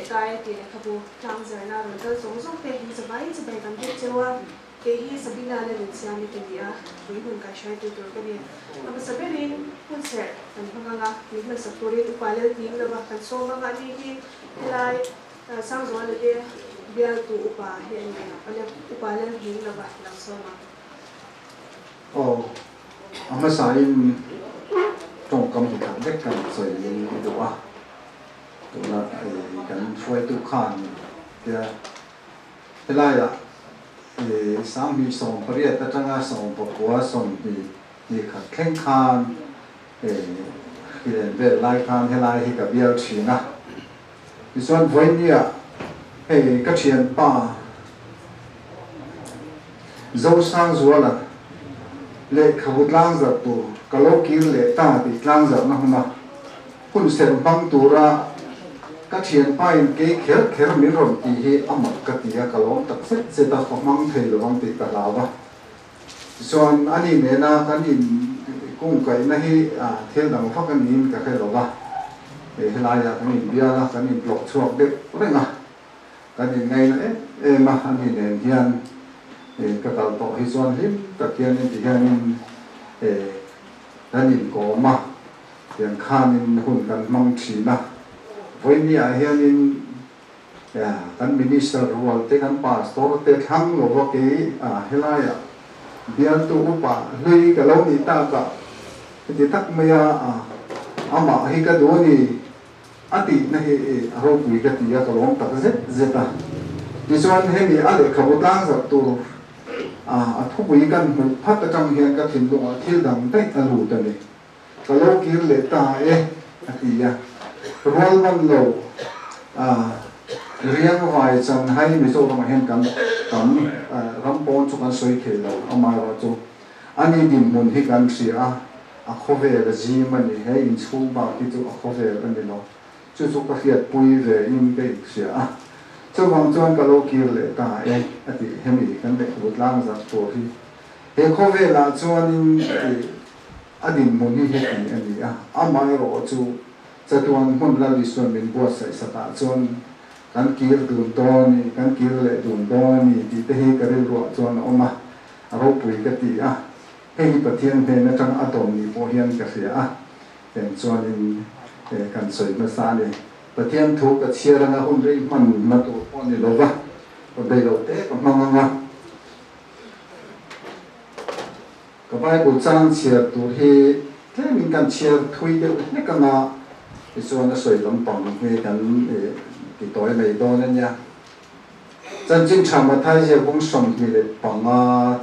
cái thì kabu tam giờ na rồi cái giống giống cái gì sẽ bay cầm cái chewa cái gì sẽ bị na lên xem cái gì à với hun cái sai tôi cái này mà sẽ biết đi hun sẽ thành phong nga mình mình sẽ tôi đi qua lên tìm là cái số mà cái gì lại sang rồi là cái biar tu upa hiện là upa lên hình là vậy làm sao mà ama sain trong cầm thì cảm giác cần sợi lên được à tụi nó cần phơi tu khan thì thế là sáng mi sòng phải là tất cả sòng bọc quá sòng thì khát khen khan thì về lại khan thế lại thì cả biar chuyện à thìส่วนvới nia các chuyện pa dâu sang rồi là lệ khâu lang giật tu kalau kir lệ ta thì lang giật nó không nào kun sen băng tu ra các chuyện pa in cái khéo miếng rồi thì amat cái tia kalau tak set sẽ ta không mang thấy lo mang thì cả lao ba soan anh em na anh em cũng cái này theo đẳng phát anh em cái lo ba để lại là anh em bia là anh em lọc chuột đấy đấy à anh em ngay là mà anh em hiền cái tàu tàu hi xuân hết tất nhiên thì anh em có mà hiện khan em hôn cần mong chỉ na với như hiện kan minister role te kan pastor te thang lo wa ke helaya bian tu upa lui ka lo ni ta ka ti tak maya ama hi ka do ni ati na he ro pui ka ti ya ka long tak zeta ti chuan he mi ale khabutang za tu thu pui kan mu phat ta chang hian ka thin lo thil dang tai alu ta ni ka lo kir le ta ati ya rol man lo riêng vài chân hay mình số trong hiện cảnh rắm bón cho con soi khề lâu ông mai vào chỗ anh đi tìm muốn hi cảnh gì khó về là gì mà này hay in school bảo thì chỗ khó về cái này nó chỗ chỗ cái việc bùi về in cái gì chỗ vòng cho anh cái lô kia lệ ta thì hem gì cái này vượt lang ra tổ thì he khó về là cho anh đi muốn hi hết anh đi ông mai vào chỗ cho tôi anh muốn là đi xuân mình bớt sẽ ta cho kan kir dun toni kan kir le dun toni ti te hi karil ro chon oma ro pui ka ti hei pathian he na tang atom ni po hian ka sia ten chon in kan soi ma sa ni pathian thu ka chia ranga hun rei man na to pon ni lova ko dei lo te ka manga ka bai bu chang chia tu hi te min kan chia thui de ne ka na chon na soi lam pang he kan thì tối này đó nên nha chân chính常mà thay giờ cũng sống thì để bằng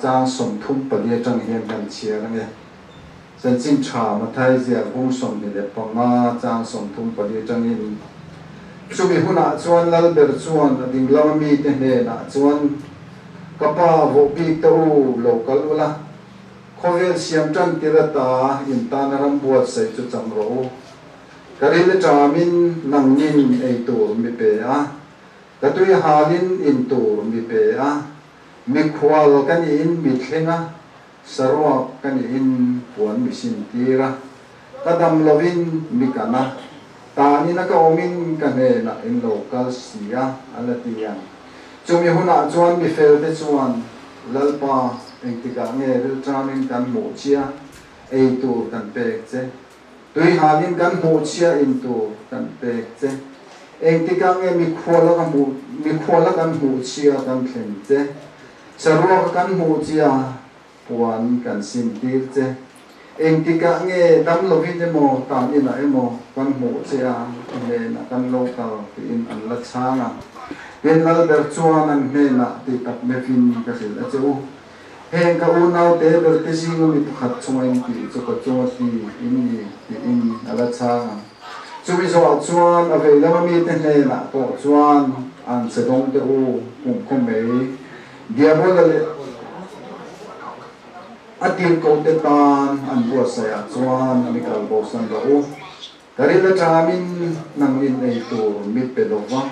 trang sống thung bờ địa trong hiện gần chia đó nghe chân chính常mà thay giờ cũng sống thì để bằng trang sống thung bờ địa trong hiện chú bị hôn chuan lal ber chuan ding lam mi te ne na chuan kapa vo pi to local wala khovel siam tran tira ta in ta na ram buat sai chu cham ro karil tramin nang nin ei tur mi pe ka tui halin in tur mi pe mi khwal kan in mi thlenga sarwa kan in puan mi sin tira kadam lovin mi kana ta ni na ka omin ka ne na in local sia alatian chumi huna chuan mi fel te chuan lalpa engtika nge ril tramin kan mo chia ei tur kan pek che tui halin kan mu chia into kan pek che eng ti ka nge mi khwala kan mu chia kan thlen che sarwa kan mu chia puan kan sim tir che eng ti ka nge dam lo hin mo ta ni na emo kan mu chia ne na kan lo ka in an la changa pen lal ber chuan an ne na ti tak me fin ka sil a cheu heng ka unau te ber te singo mi khat chuan ti chu ka chu ti in ala changa chumi so chuan ave lama mi te ne na to chuan an se dong te u kum mei dia bol le atil ko te tan an bo sa ya chuan mi kal bo san ba u karila chamin nang in ei to mi pelova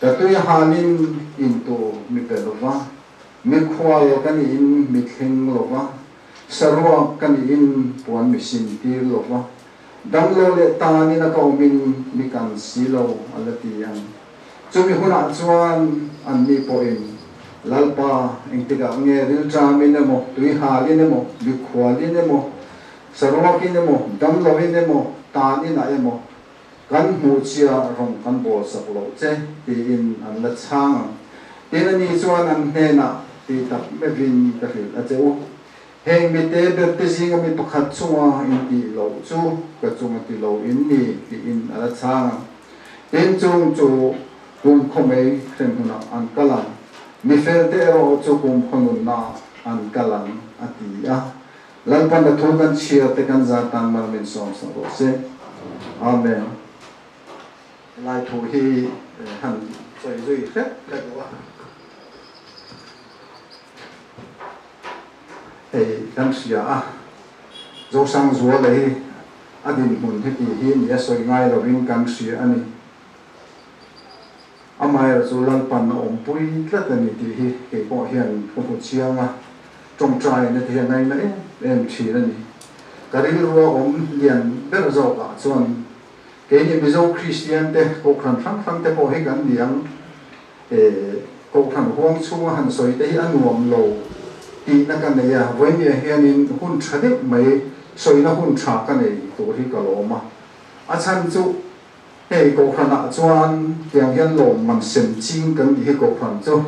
ta tu halin in to mi pelova mi khwal kan in mi thling lova sarwa kan in puan mi sin tir lova dam lo le ta ni na ka min mi kan silo alati yang chumi huna chuan an mi po in lalpa engtika nge ril tramin emo tui halin emo bikhwalin emo sarwakin emo damlovin emo tanin a emo kan mu chia rong kan bol saklo che ti in an la chang tin ani chuan an hena ti tak mevin ka hil a cheu heng mi te ber te singa mi pakhat chunga in ti lo chu ka chunga ti lo in ni ti in ala chang tin chung chu kum khomei khem huna an kalang mi fel te ro chu kum khonun na an kalang ati a lalpan da thukan chia te kan za tan mal min som sa ro se amen lai thu hi han soi zui khet la wa hey kan sia a zo sang zo le adin mun he ti hi ni soi ngai lo ring kan sia ani amai zo lan pan na om pui tla ta ni ti hi ke po hian ko pu chiang a trong trai na ti ngai na em chi na ni karil ro om lian ber zo ka chuan ke ni mizo christian te ko khan phang te po he kan liang ko khan huang chu han soi te hi anuam lo ti na kan ya voi mi hian in hun thade mai soi na hun tha ka nei to hi ka lo ma a chan chu hei ko khan a chuan tiang hian lo man sem ching kan hi ko khan chu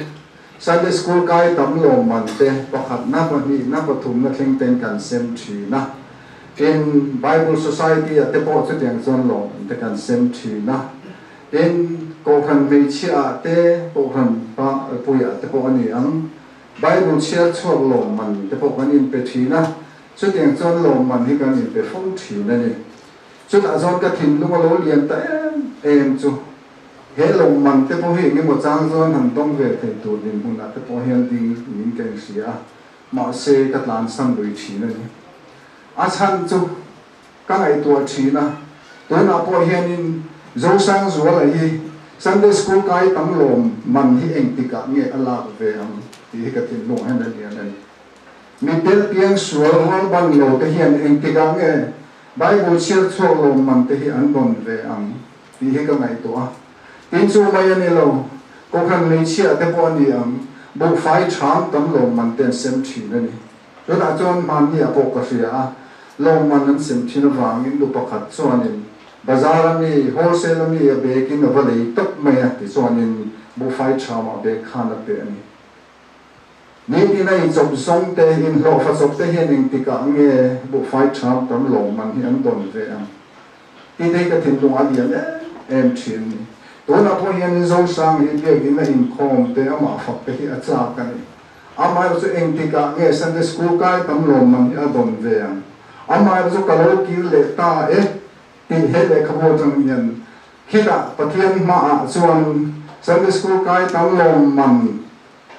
Sunday school kai tam lo man te pakhat na pa ni na pa thum na thleng ten kan sem thi na in Bible Society at the port of Tiangson Law, the can send to na. In Gohan Mechia, the Gohan Puya, the Poniang, Bible Church of Lawman, the Pokan in Petina, so Tiangson Lawman, he can in the Fontin. So that's all got him Lumalo and aim to Hello Man, the Pohin, Mozanzon, and Dong Vete to him, who at the Pohian in Kensia, Marseille, Catlan, Sandwich. As han chu ka ngai tua thina to na po hian in zo sang zo la hi Sunday school kai tam lom man hi eng tika nge ala ve am ti ka tin lo han ni an mi tel piang sual hol ban lo te hian eng tika nge Bible chir cho lo man te hi an don ve am ti he ka ngai to a tin chu mai ani lo ko khan nei chia te po ni am bu fai chang tam lo man ten sem thi na ni so da chon man ni a po ka sia Long man and Simchina Vang in Lupakat Sonin, Bazarami, wholesale me a baking of a lake, top may at the Sonin, Bufai Chama, Bake Hana Penny. Maybe nights of song day in Lofas of the Henning Tikange, Bufai Cham, Tom Longman, and Don Veam. He take a tin to Adian and Chin. Don't appoint his own song, he gave him in comb, the Amafak, the Atzakani. Amai was in Tikange, Sunday school guy, Tom Longman, Adon Veam. Amai zo kalo kil le ta ti he le khabo jang yan khida pathian ma chuan Sunday school kai tam lo man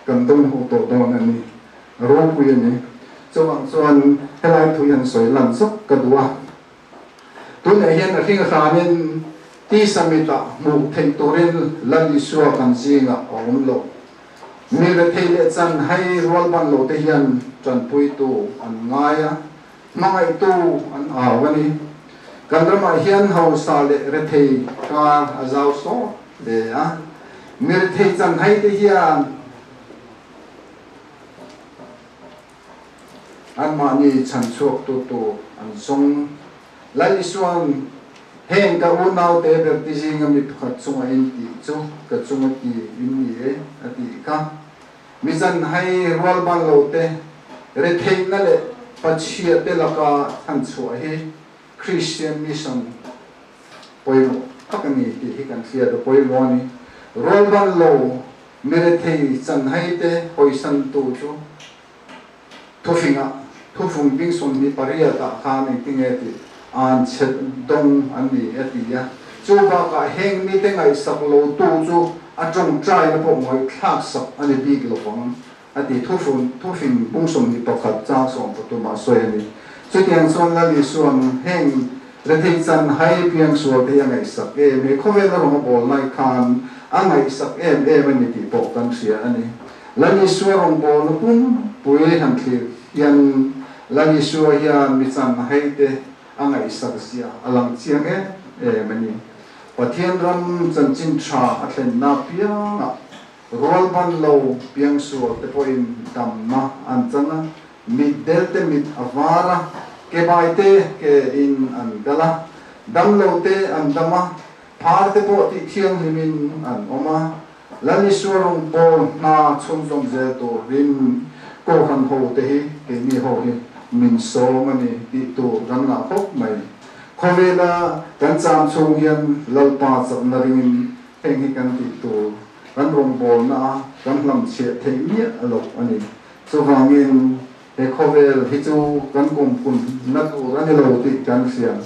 kan dong ho to don ani ro pu ni chuan helai thu yan soi lan sok ka duwa tu ne hian a thing khanin ti samita mu thei torin lan li suwa kan singa om lo mi le thei le chan hai rol ban lo te hian chan pui tu an ngaya Mga ito ang awani. Kandrama hiyan haw sa rethei ka azaw so. Mirethei chan hai te hiyan. An mani chan suok tuto ang song lalisuan heng ka unaw te bertisi nga mitkat sunga inti so katsunga ti inni ati ka. Misan hai rualban lote rethei na le Pachia telaka hanchua he Christian mission poimo kakani ti hikan sia do poimo ni rolban lo merethei chan haite hoisan tu chu thufinga thufung bing son ni paria ta kha ni tingeti an chet dong an ni atia chuba ka heng ni tengai saklo tu chu atong trai na po moi thak sak ani big lo pong ati thufin bungsom ni pakhat cha som tu ma soyani chutiang son la li suan heng rethei chan hai piang sual te angai sak e me khovela ro bol lai khan angai sak ani ti po kan sia ani lani suarong bol pum pui han thli yan lani suya mi chan hai te angai sak sia alang chiang mani Pathian ram chan chin tha athen na pianga rol ban lo piang sual te poin dam na an chana mit del te mit avara ke bai te ke in an gala dam lo te an dama phar te po ti thiang himin an oma lani surong bo na chung jong je to rin ko han ho te hi ke ni ho hi min so mani ti tu ran na khop mai Kovela kan cham chung hian lalpa chak na ringin heng hi kan ti tu kan rong bol na kan lam che thei mi alo ani chu wangin he khovel hi chu kan kum kun na tu ran lo ti kan siam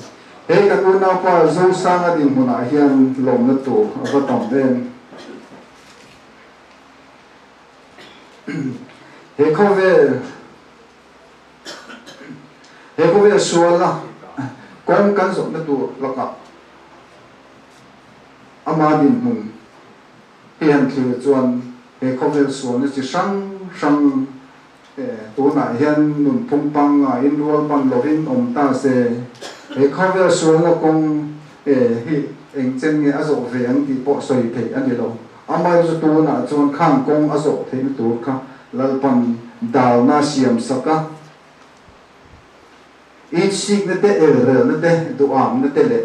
he ka tu na pa zo sang a din huna hian lom na tu va tom den he khovel suala con kan so na tu laka amadin mun hian thil chuan he khovel so na chi sang tu na hian nun phung pang a in rol ban lovin om ta se he khovel so na kong hi eng chen nge azo ve an ti po soi thei ani lo amai zo tu na chuan khang kong azo thei tu kha lalpan dal na siam saka Ichik na te erre na te duam na te le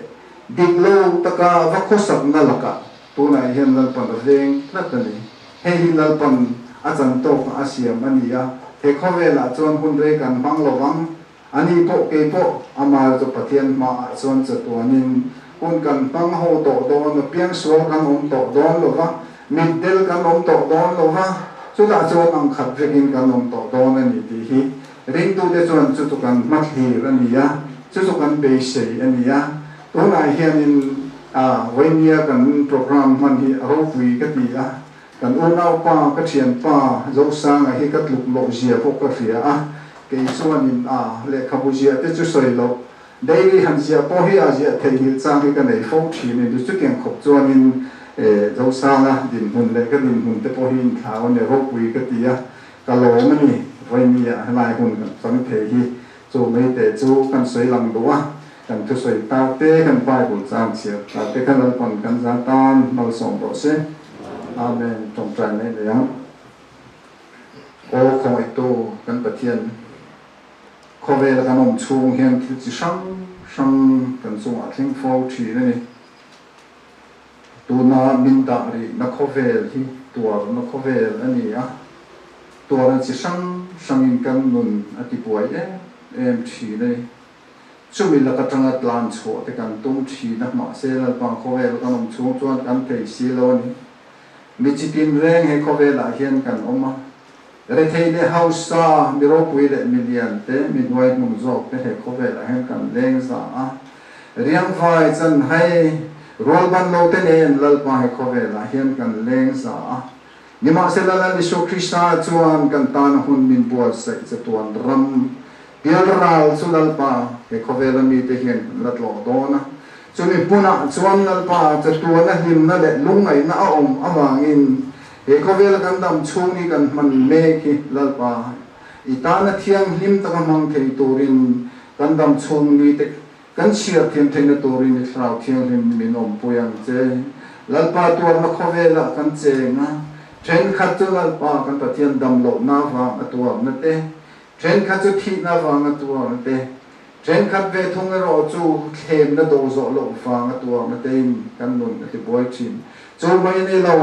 diglo taka vakosak na laka tunay hiyan lalpan ring natani he lalpan acan tok asyam aniya he kovela chuan hunre kan manglowang ani po ke po amar to pathian ma chuan chatuanin kun kan pangho to don piang sual kan to don lova middel kan to don lova chuta chuan ang khat vekin kan to don ani ti hi ring tu de chuan chu kan mat hi ania chu kan be sei ania tunai hianin vainia kan program man hi ro pui ka ti a kan unau pa ka thian pa zo sang a hi ka tluk lo zia po ka fia a ke chuanin le khabuzia te chu soi lo daily han zia po hi a zia thei hi chang hi ka nei fo thi ni du chu keng khop chuanin zo sang a din hun le ka din hun te po hi thau ne ro pui ka ti a ka lo mani vainia lai hun kan thei hi chu mai te chu kan soi lang do a kan thu soi ta te kan pai bul chang chia ta te kan pon kan za tan mal som ro se amen trong trai ne le yang o khoi to kan pathian khove la kan om chung hian thil chi sang kan chung a thing fo thi ne ni tu na min da ri na khovel hi tuar na khovel ani a tuar chi sang in kan nun ati puai em thi ne chumi la ka tanga tlan chho te kan tum thi na ma se la pa khovel kan om chung chuan kan thei si lo ni mi chi tin reng he khovel a hian kan oma re thei le house sa mi ro pui le million te mi noi mum zok te he khovel a hian kan leng sa a riang vai chan hai rol ban lo te ne lal pa he khovel a hian kan leng sa a ni ma se la la Isu Krista chuan kan tan hun min buat sai che tuan ram pial ral sulal pa he khovel mi te hian lat lo dona chuni puna chuan lal pa che tuan a him na le lungai na om awangin he khovel kan dam chung ni kan man me ki lal pa itana thiang him ta mang thei turin kan dam chung ni te kan chia thiam thei na turin ni frau thiang him minom puyang che lal pa tuan na khovel kan che nga Chen khat chu lal pa kan pathian dam lo na wa atua na te chen khat chu thi na wa atua na te chen khat ve thong ro chu khem na do zo lo fa atua na te kan nun ti boy chin chu mai ne lo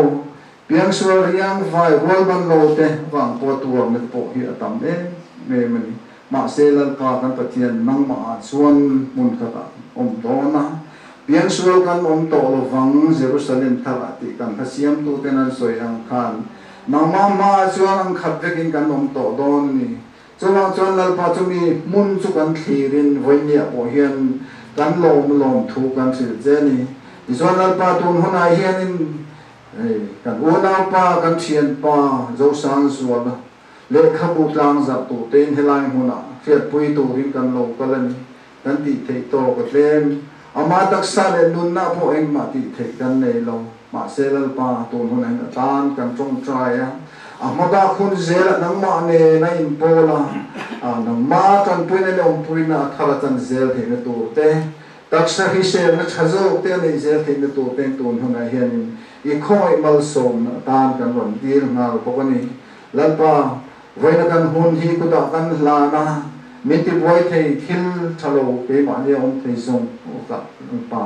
piang sual riang vai rol ban lo te wang po tua na po hi atam me mani ma se lal pa kan pathian nang ma chuan mun ka ta om do na piang sual kan om to lo wang Jerusalem thalati kan hasiam tu tenan soyang khan mama ma chuan ang khat vekin kan om to don ni chuan lal pa chumi mun chu kan thirin voinia po hian kan lom thu kan sil je ni chuan lal pa tun hona hian in kan una pa kan thian pa zo sang sual le khabu tlang za tu ten helai huna fiat pui tu rin kan lo kalan kan ti thei to ko tlem ama daksa le nun na po eng ma ti thei kan nei lo ma selal pa ton hon an tan kan trong trai a ama ba khun zel nang ma ne na in pola nang ma kan pui ne om pui na thala tan zel the na tu te đặc sắc khi xem nó chả dâu tên này sẽ thấy được tụ tên tụn hôm nay hiện i khoi mal som tan kan ron dir ngal pokani lalpa vaina kan hun hi ku da kan la na min ti boy thei thil thalo pe ma le om thei song ka pa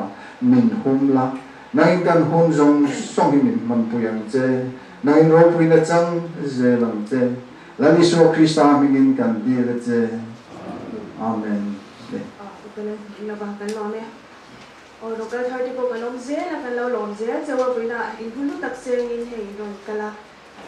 min hum la nai kan hum jong song hi min man puyang che nai ro puina chang je lang che lani so krista mingin kan di le che amen cái là bằng cái lo này rồi cái thời thì có cái lồng dế là cái lâu lồng dế giờ qua với là in hulu đặc sen in hay rồi cái là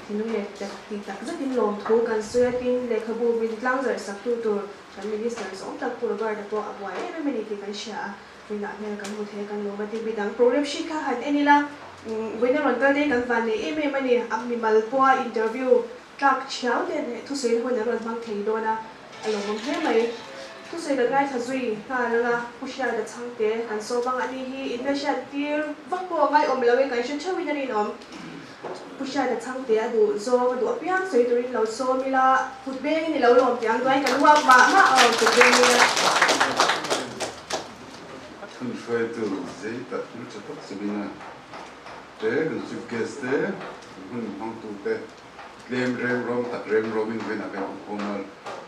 thì nó là thì đặc rất in lồng thu cái suy tin để khâu bù mình lang rồi sắc tu tu cái mình sẽ sống đặc của cái đó à vậy em mình thì cái xả với lại này cái một thế cái lồng mà thì bị đăng program shika hẳn anh là với nó cái đấy cái văn này em này am mình mal qua interview trắc chéo để thu xuyên hồi nó mang thấy đó na lồng mang thế mày tu sei da gai tha zui ha la pushya da changte kan so bang ani hi invasion tir vakko ngai om lawe kai shan chawin ani nom pushya da changte adu zo adu apiang sei turin lo so mila futbe ni lo lom tiang doi kan wa ma ma futbe ni la kan shwai tu zei ta tu chatak sibina te kan chief guest te hun hang tu te lem rem rom tak rem romin ven abe omal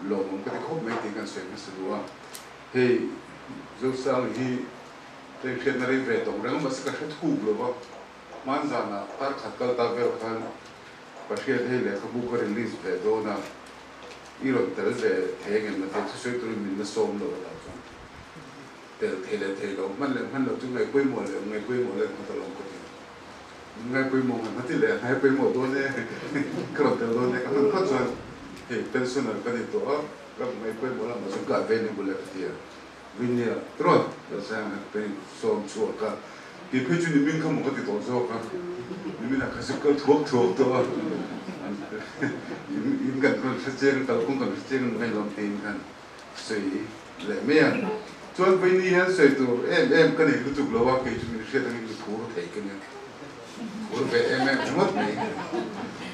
lo mong ka ko me ti kan se mesua hey zo sang hi te khet na re ve tong rang mas ka khet ku lo ba man zana tar khat kal ta ve khan pa she he le ka bu ko release ve do na iro tel ve he gen na te su tu min na som lo ta so tel te lo man lo tu ngai koi mo le ko ta lo ko ngay quay mông mà thì lẽ hay quay mông đôi này cái đầu đôi này các bạn chọn thì pensioner cái gì đó các ngay quay mông là mà chúng ta về nên bule cái gì vì nhỉ rồi là sang cái xóm chùa cả cái phía trên mình không có cái tổ chức cả mình là cái sự cơ thuộc đó những cái con sẽ chơi cái cũng còn sẽ chơi ngay lòng tin kan sấy lẽ mẹ chọn vì nhỉ sấy tụ em cái này cứ chụp lâu cái chúng mình sẽ đang cái thủ thấy cái này ủa về em mất này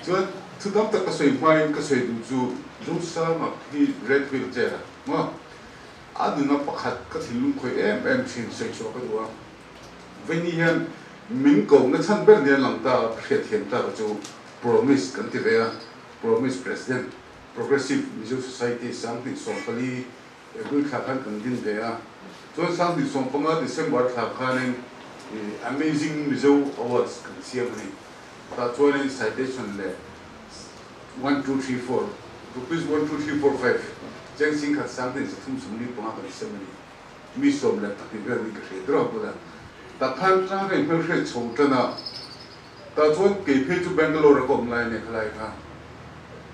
cho thứ đó tất cả sợi mai cái sợi dù dù sao mà khi red pill chơi à mà anh nó bắt hạt cái thì luôn khơi em xin sợi cho cái đó vậy nên mình cầu nó thân bên này làm ta hiện hiện ta cho promise cái gì vậy promise president progressive Mizo society sang thì sống cái gì cái khác cái gì vậy cho sang thì sống cái mà December khác cái amazing Mizo awards kan siam ni ta join citation le 1 2 3 4 rupees 1 2 3 4 5 jeng sing khat sang tin thum sum ni panga kan siam ni mi som le ta ti ver ni ka se dro ko da ta phan tra re per se chou ta na ta join ke phe chu Bangalore ko online ne khlai ka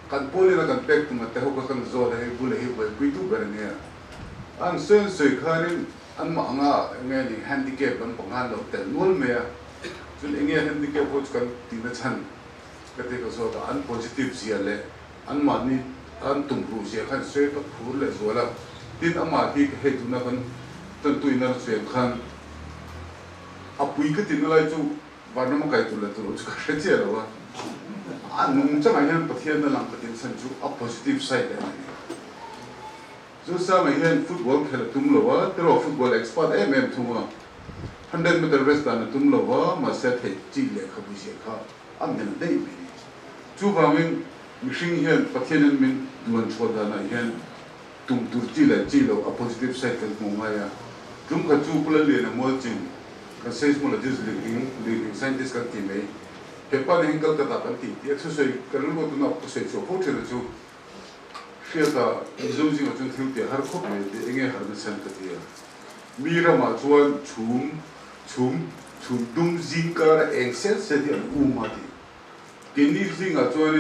kan poli na kan pek tu ma te ho ka kan zo da he bul he bai pi tu ber ne an sen se khanin anh mà nghe thì handicap vẫn còn ăn được tiền luôn mẹ cho nên nghe handicap có cần tìm được chân cái thế có số anh positive gì là anh mà ni anh tung rù gì khăn xoay các phù lệ rồi là tin anh mà khi hệ tụi nó vẫn tân tụi nó xoay khăn áp bụi cái tin nó lại chú và nó mà cái tụi là tụi nó chỉ cái gì rồi anh muốn chắc anh em bắt hiện nó làm cái tin sân chú áp positive side này जो सा में हैं फुटबॉल खेल तुम लोग तेरो football expert तुम 100 metre race दाने तुम लोग मस्से थे चिल्ले खबुशी खा अंगन नहीं मिली चुपा में मिशिंग हैं पथियन में दुआन छोड़ा ना हैं तुम दुर्चिले चिलो a positive side के मुंगाया तुम का चुपला लेने मोचिंग का seismologist living scientist का टीम में पेपर ने हिंगल का ताकत थी ये तो सोई करूँ को तुम आपको सोई चुप हो चले चुप शेता इज़ोजी में चुन थिंग हर खूब में इंगे हर में सेंट दिया मीरा माचुआन छुम दुम जिंकार एक्सेल से दिया उमाती किन्हीं जिंगा चुआन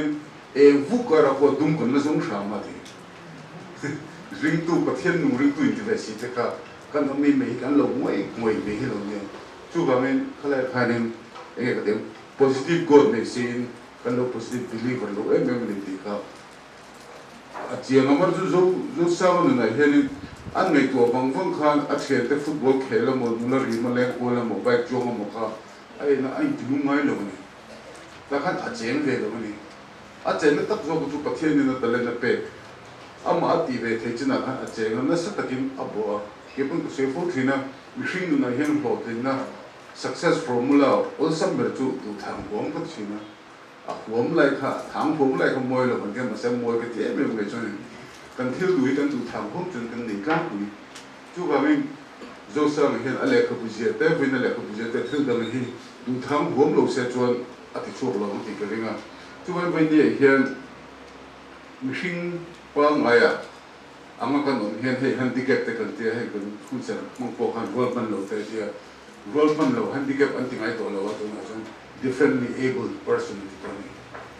वुकार आपको दुम को नज़ों शामाती रिंग तो पथियन नु रिंग तो इंटरवेसी तक kan mi me kan lo moi me hi lo ne chu ga men khala phanin e ka dem positive god ne sin kan lo positive believer lo em ni ti ka a chiang amar zo sa ma na he ni an nei to bang vang khan a che te football khela mo na ri ma le ko la mo ba jo mo kha ai na ai ti nu mai lo ni ta khan a chen ve lo ni a chen tak zo chu pathian ni na ta le na pe ama ati ve the china kha acheng na satakim abo ke pun se fo thina machine na hen ho na success formula also ber chu tu thang bom ka china a bom lai kha thang bom lai kha moi lo kan ke ma sem moi ke te me me chon kan thil du kan tu thang bom chun kan ni ka ku chu ba min zo sa me hen ale ka bu je te vin ale ka bu je te thil da me hi tu thang bom lo se chon ati chu lo ti ka ringa chu ba mai ni hen machine pa ngaya anga kan on hen he handicap te kan te he kan future mong po kan world man lo te dia world man lo handicap anti ngai to lo wa to na jon differently able person to ni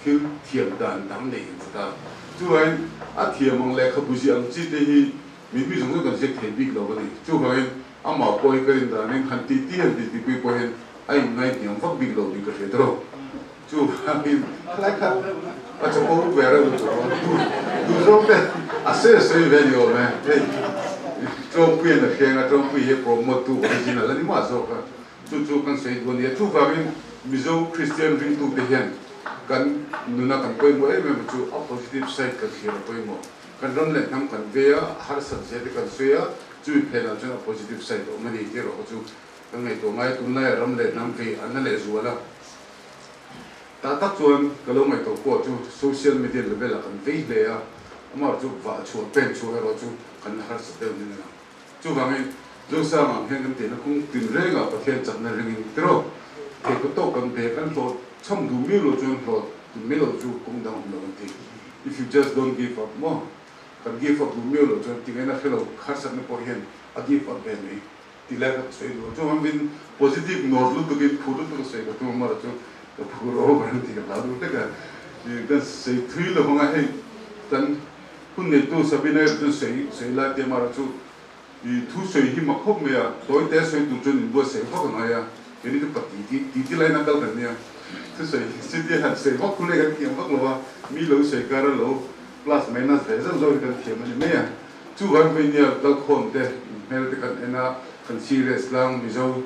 kil thiam dan dam nei ta chu ai a thiam mong le kha bu ji ang chi te hi mi bi jong kan se the big lo ni chu ai ama poi ka rin da nen han ti pi po hen ai ngai tiam fak big lo bi ka se tro chu ai la ka a cho ko vera lo tu zo te a se video man trong quy là khen là trong quy hệ promote tu original là đi mà sao cả chú kan say buồn vậy chú vào bên mizo Christian ring tu thể hiện kan nuna kan quay mỗi em chú oppositive side kan khi là quay mỗi kan rong lên tham kan về har sản sẽ kan suy chú phải là cho positive side đó mà đi cái rồi chú kan ngày tổ ngày tuần này rong lên tham về anh lại rồi là ta tác chuan cái lúc ngày tổ của chú social media level là kan vềเลยà mà chú vợ chú bên chú rồi chú kan har sản đều như thế chú vào bên dù sao mà hiện cái tiền nó cũng tìm ra cáiประเทศจัดในเรื่องนี้แต่เราเด็กก็โตกันเด็กกันโตช่องดูไม่รู้จนโตดูไม่รู้จูคงดังเหมือนกัน if you just don't give up มั้งกัน give up ดูไม่รู้จนที่ไงนะเราขาดสักนิดพอเห็น give up แบบนี้ที่แรกก็สวยดูจูมันเป็น positive note รู้ตัวกี่พูดตัวสวยก็ตัวมันรู้จูก็พูดโอ้กันที่กับเราดูแต่กันก็สวยทุยเลยพงไงให้ตันคุณเนี่ยตัวสบินเนี่ยตัวสวยละเดี๋ยวมารู้จู이 투수의 힘을 커면 또이 대수의 두준이 무엇에 허가나야 얘네들 또 디디라인 안 갈거든요. 투수의 시디한 세 허쿨레가 키면 허가와 미로수의 가르로 플러스 마이너스 해서 저기가 키면 뭐야 주간 분야 갈콘데 멜드간 에나 컨시레스랑 미조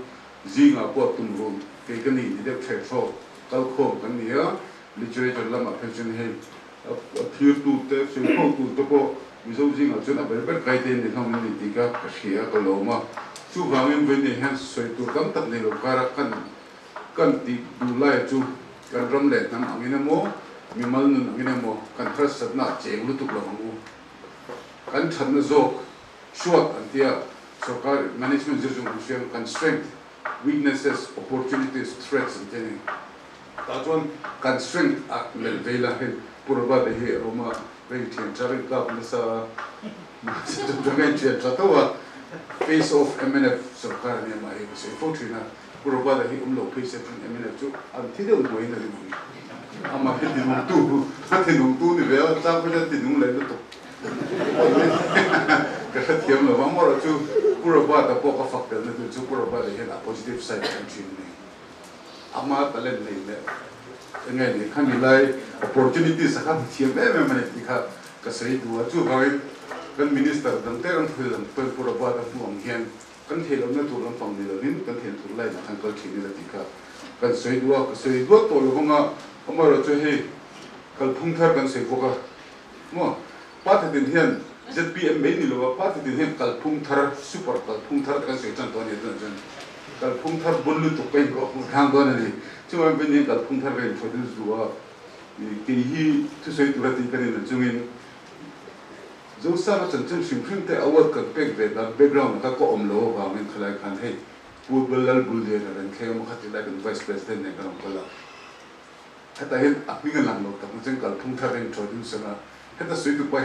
지가 포tum로 개근이 이제 최초 갈콘 간이야 리트레이처를 막 펼치는 해 퓨투 때 슈퍼투 mizo jing a chuna ber kai te ni thong ni ti ka khia ko lo ma chu wangin ven ni han soi tu kam tak ni lo kara kan ti du lai chu kan ram le tam angina mo mi mal nun angina mo kan thar sat na cheng lu tu lo mu kan than na zok short an tia so ka management zirjung kusem kan strength weaknesses opportunities threats and thing ta chuan kan strength a mel vela hen purba de he roma very charing ka sa jungen che chatawa face of MNF sarkar ne mai se fotrina purba de hi umlo face of MNF chu an thi de ko ina ni ama he dinung tu ha dinung tu ni ve ta ko de dinung le to ka sa tiam lo mo ro chu purba da po ka factor ne chu purba de he na positive side kan chin ni ama talen nei le ngay này khang lại opportunity sa khang thiam em này thì khá cái sấy đua chú gọi cái minister đăng tế anh phải làm phải pura ba đăng phong hiền cái thế là nó tụi làm phong này là nín cái thế tụi lại là thằng cái chuyện này là thì khá cái sấy đua tôi là không mà rồi cho hay cái phung thar cái sấy vô cả mà bắt thì đến hiện ZPM mấy người là bắt thì đến hiện cái phung thar super cái phung thar cái sấy chân toàn hiện chân cái phung thar bốn lượt tụi cái có hàng đó này chúng ta bên này cái phung thar cái phải được rồi cái hi thứ sấy tụi thì cái này là chúng mình dù sao nó chân sinh sinh thế award cái background nó có lo vào mình khai khăn hay bul bul để là cái mà khát lại cái vice president này cái nó là hết tại hiện áp dụng làm được cái chân cái phung thar cái introduce là hết tại suy tụi bay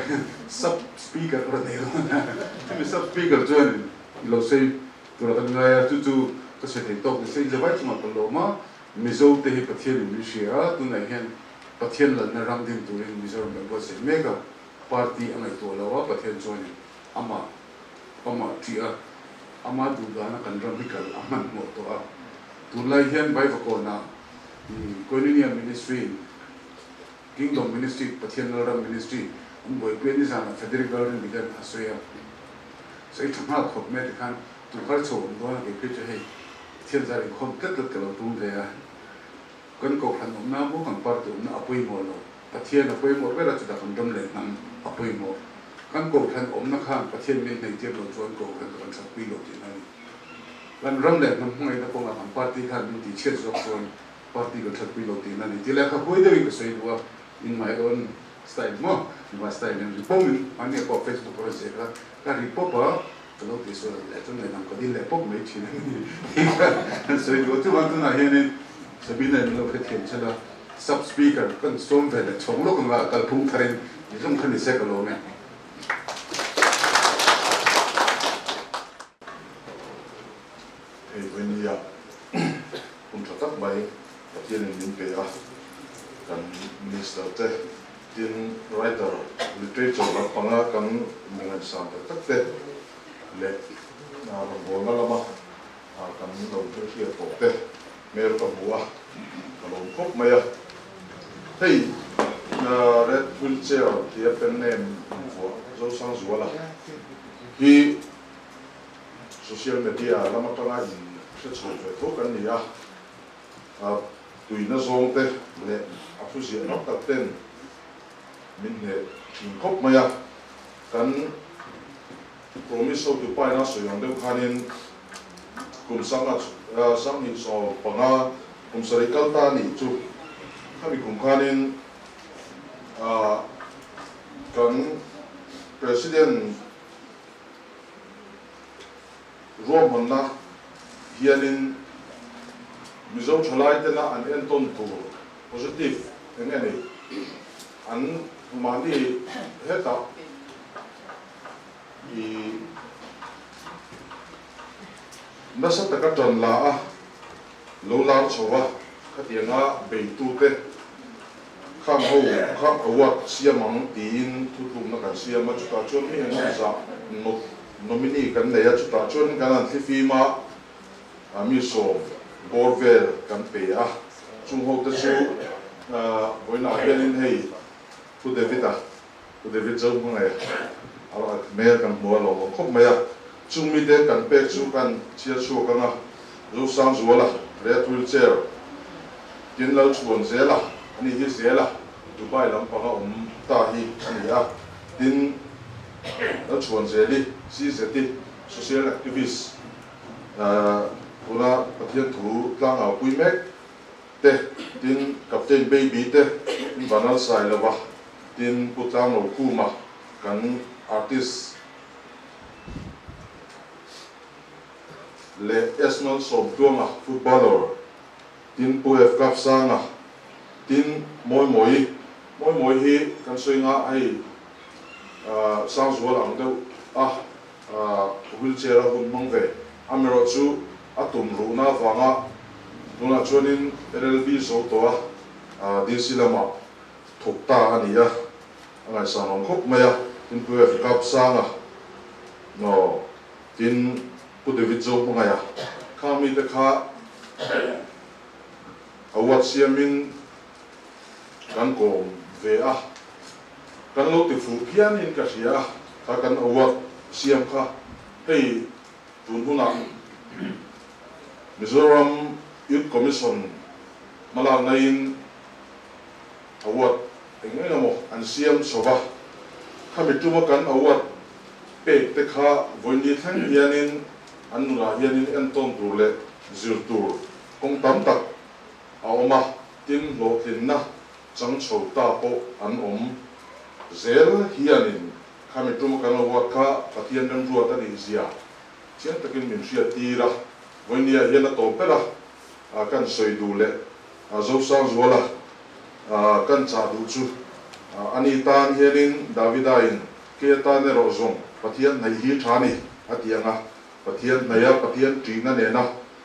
sub speaker rồi này luôn thì sub speaker cho nên lo say tụi cái người chú cái sự thành công cái sự giải mà cái lo mà mizo thì hiện phát triển như thế à tụi này hiện phát triển là nó làm điểm tụi mizo mình có thể mega party anh ấy tụi lo phát triển cho nên ama chia ama du đó nó cần làm cái ama một tụi tụi này hiện bây giờ còn na Koinonia ministry kingdom ministry phát triển làm ministry ông bồi quyền đi sang federal government bị cái Australia sẽ chúng ta học mấy cái tụi các chỗ đó là cái cho hay thiên gia đình không kết được cái lâu tung về con cầu hành ông nào muốn hàng part tụi nó apoi mồ rồi, phát thiên apoi mồ bây giờ chúng ta không đâm lên nằm apoi mồ, kan ko than om na khang pathian min nei tiam lo chuan ko kan sak pi lo ti na ni lan ram le nam ngai na ko nga party khan min ti chet zok chuan party kan sak pi lo ti na ni ti la kha poi de ka sei wa in my own style mo my style ni pom min ani ko Facebook ko se ka ri pop ba lo ti so le tu nei nam ko di le pop mai chi ni so you tu wan tu na he ni sabina ni lo khethian chala sub speaker kan som ve le chong lo kan la kal phung tharin ni som khani se ka lo me when you tak mai pathian in pe a kan minister te tin writer literature la panga kan mingan sa tak te le na bo na lama kan lo te sia to te mer ka bua kalom khop mai a hey na red wheelchair ti a pen name for zo sang zuala hi social media lama tanga in se chho to kan ni a tui na zong te le a fu sia nok tak ten min he in khop maya kan promise so tu pai na so yong de khanin kum sanga sang ni so panga kum sarikal ta ni chu kami kum khanin kan president Roman na hianin mizo chalai te na an enton tu positive engene an mani heta I nasa takatan la a lo la chowa khatianga beitu te kham ho kham awat siamang tin thutum na kan siama chuta chon mi an sa no nominee kan leya chuta chon kan an thlifi ma ami so borvel kan pe a chung ho te chu boina hianin hei pu David zo ngai ala mer kan mo lo khop maya chung mi de kan pe chu kan chia chu kan a zo sang zuala red wheelchair tin lo chuan zela ani hi zela Dubai lam pa ga ta hi ani a tin lo chuan zeli si zeti social activist una pathian thu tlang a pui mek te tin captain baby te tin banal sai lawa tin putlang lo kuma kan artist le Esmal Somtuanga footballer tin PF Cup sanga tin moi hi kan soinga ai sang zual ang deu wheelchair hun mangve amero chu atum runa wanga nuna chuanin LLB so to din silama thokta ania angai sanong khop maya tin PF Cup sanga no tin pu David zo mangaya khami te kha awat siamin kan ko ve a kan lo te fu pian in ka sia ka kan awat siam kha hei tun huna Mizoram Youth Commission malang nain awat engay mo an siam soba kami tuma kan awat pe te kha voini thang hianin anura hianin enton turle zirtur kong tam tak aoma tin lo tin na chang chho ta po an zel hianin kami tuma kan awat kha pathian dan ruat ani zia chian takin min sia tira voini hian to pera kan soi dule zo sang zuala kan cha du chu ani tan hianin Davidain ke ta ne ro zong pathian nei hi thani atianga pathian naya pathian trina ne na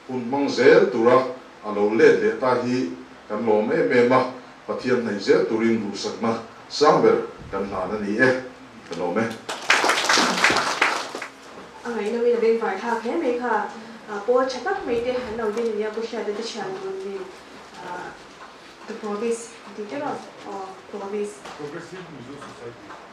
un mang zel tura alo le ta hi kan lo me ma pathian nei zel turin du sakna sangber kan la na ni kan lo me ai no mi ben vai tha khe me kha po chatak me te han no din ya ko sha de chan ni the province teacher or province Progressive Mizo Society.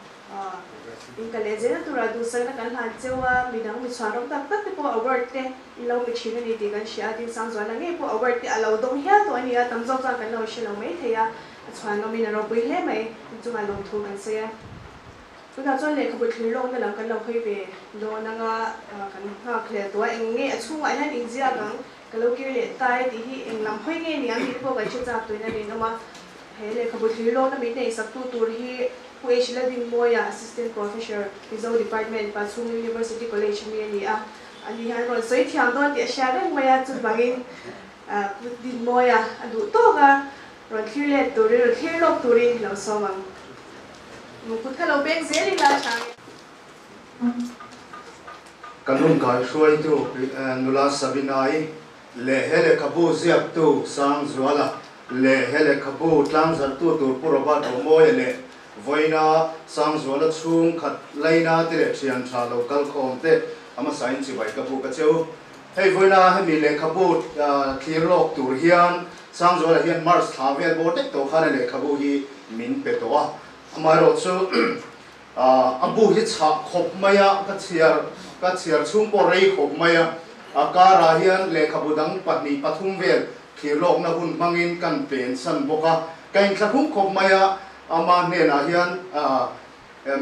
in kalejena tura du sa na kan han chewa midang mi chwarong tak tak po award te lo mi china ni ti kan sha tin sang zwa na nge po award te alo dong hia to ani ya tam zong kan lo shi lo me the ya chwan no mi na ro pui he mai chu ma long thu kan se ya chúng ta chọn lệ khẩu thủy lông nên làm cái lâu hơi về đó năng cái cáiตัวเองเงี้ยช่วงไอ้นั่นอินเดียกันcái lâu kia lệ tai thì hi eng làm hơi ngheเนี่ยมีพวกไอ้ชุดจับตัวนั่นเองนะมาเฮ้เลยขบวนที่โลกนั้นมีในสักตัวที่ผู้เอชเลดินมวย assistant professor ที่เจ้า department ปัจจุบัน University College มีอันนี้อันนี้ให้เราสวยที่อันตอนที่เชียร์ได้มาจุดบางอินดินมวยอันดูโตกันเราที่เล็ดตัวนี้เราที่โลกตัวนี้เราสมังมุขถ้าเราเป็นเสรีราชากันนุ่งกายช่วยตัวนุลาสบินายเล่เฮเลขบูเสียบตัวสังจวละเล่เฮเลขบูตั้งจัดตัวปุรบัตโมยเล่วันน่ะสังจวละชุ่มขัดไลน่าที่เรียกเชียนชาโลกัลคอมเตอามาสายจีไว้ขบูกระเจ้าให้วันน่ะให้มีเล่ขบูที่โลกตัวเฮียนสังจวละเฮียนมาร์สทาวเวลโบเต็กตัวข้าเล่ขบูฮีมินเปตัวอามาโรชูอับูฮิตฉะขบมายะกัจเชียร์ชุ่มปอรีขบมายะอาการาเฮียนเลขบุดังปัตนีปทุมเวลที่โลกนักบุญมังอินกันเปลี่ยนสันบกะการขบุขบมายะอามาเนนาเฮียน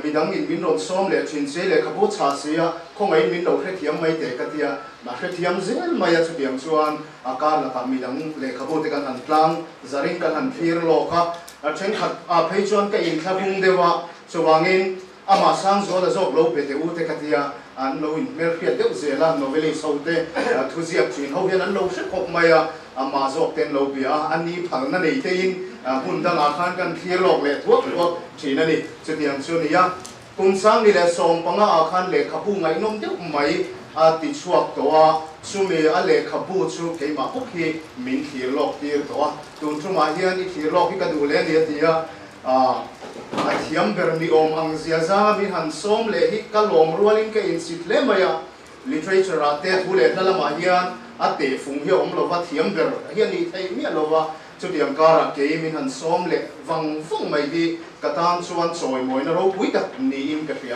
มีดังอินมินโรซ้อมเลชินเซเลขบุชาเสียคงไอ้มินโรเคทียมไม่เตะกะเทียนาเคทียมเซลมายะสุดยอดส่วนอาการละก็มีดังเลขบุตกันหันกลางจาริงกันหันฟีร์โลกะเช่นขัดเพย์จวนกับอินขบุงเดวะสว่างอินอามาสังโซดะจบโลเปเตอุเตกะเทียอันโลอินเมลเฟียเดวเซลาโนเวลิโซเตทุจิอับจินเขาเห็นอันโลเชคบมายะอามาจบเต็นโลเบียอันนี้ผังนั่นเองเตอินหุ่นดังอาคารกันเทียโลกเละทั่วจีนั่นนี่จุดยังส่วนนี้กุมสังนี่แหละส่งปังอาคารเละขบุงไงนมเดียวไม่ติดช่วงตัวช่วงนี้เละขบุช่วงเกี่ยมาพวกที่มินเทียโลกเดียวตัวตุนช่วงมาเฮียนอีเทียโลกที่กระดูเล่นเนี่ยที่อาเทียมเบอร์มีอมอังเซียซามีหันส้มเละฮิกะลมรัวลินกับอินสิทเลมายา literature อาเตทุเล่นั่นละมาเฮียนอาเตฟุงเฮียอมโลวาเทียมเบอร์เฮียนี่ไอ้เมียโลวาจุดยังการะเกยมีหันส้มเละวังฟุงไม่ดีกระตานชวนซอยมวยนรกวิกัดนี่อิมกะเฟีย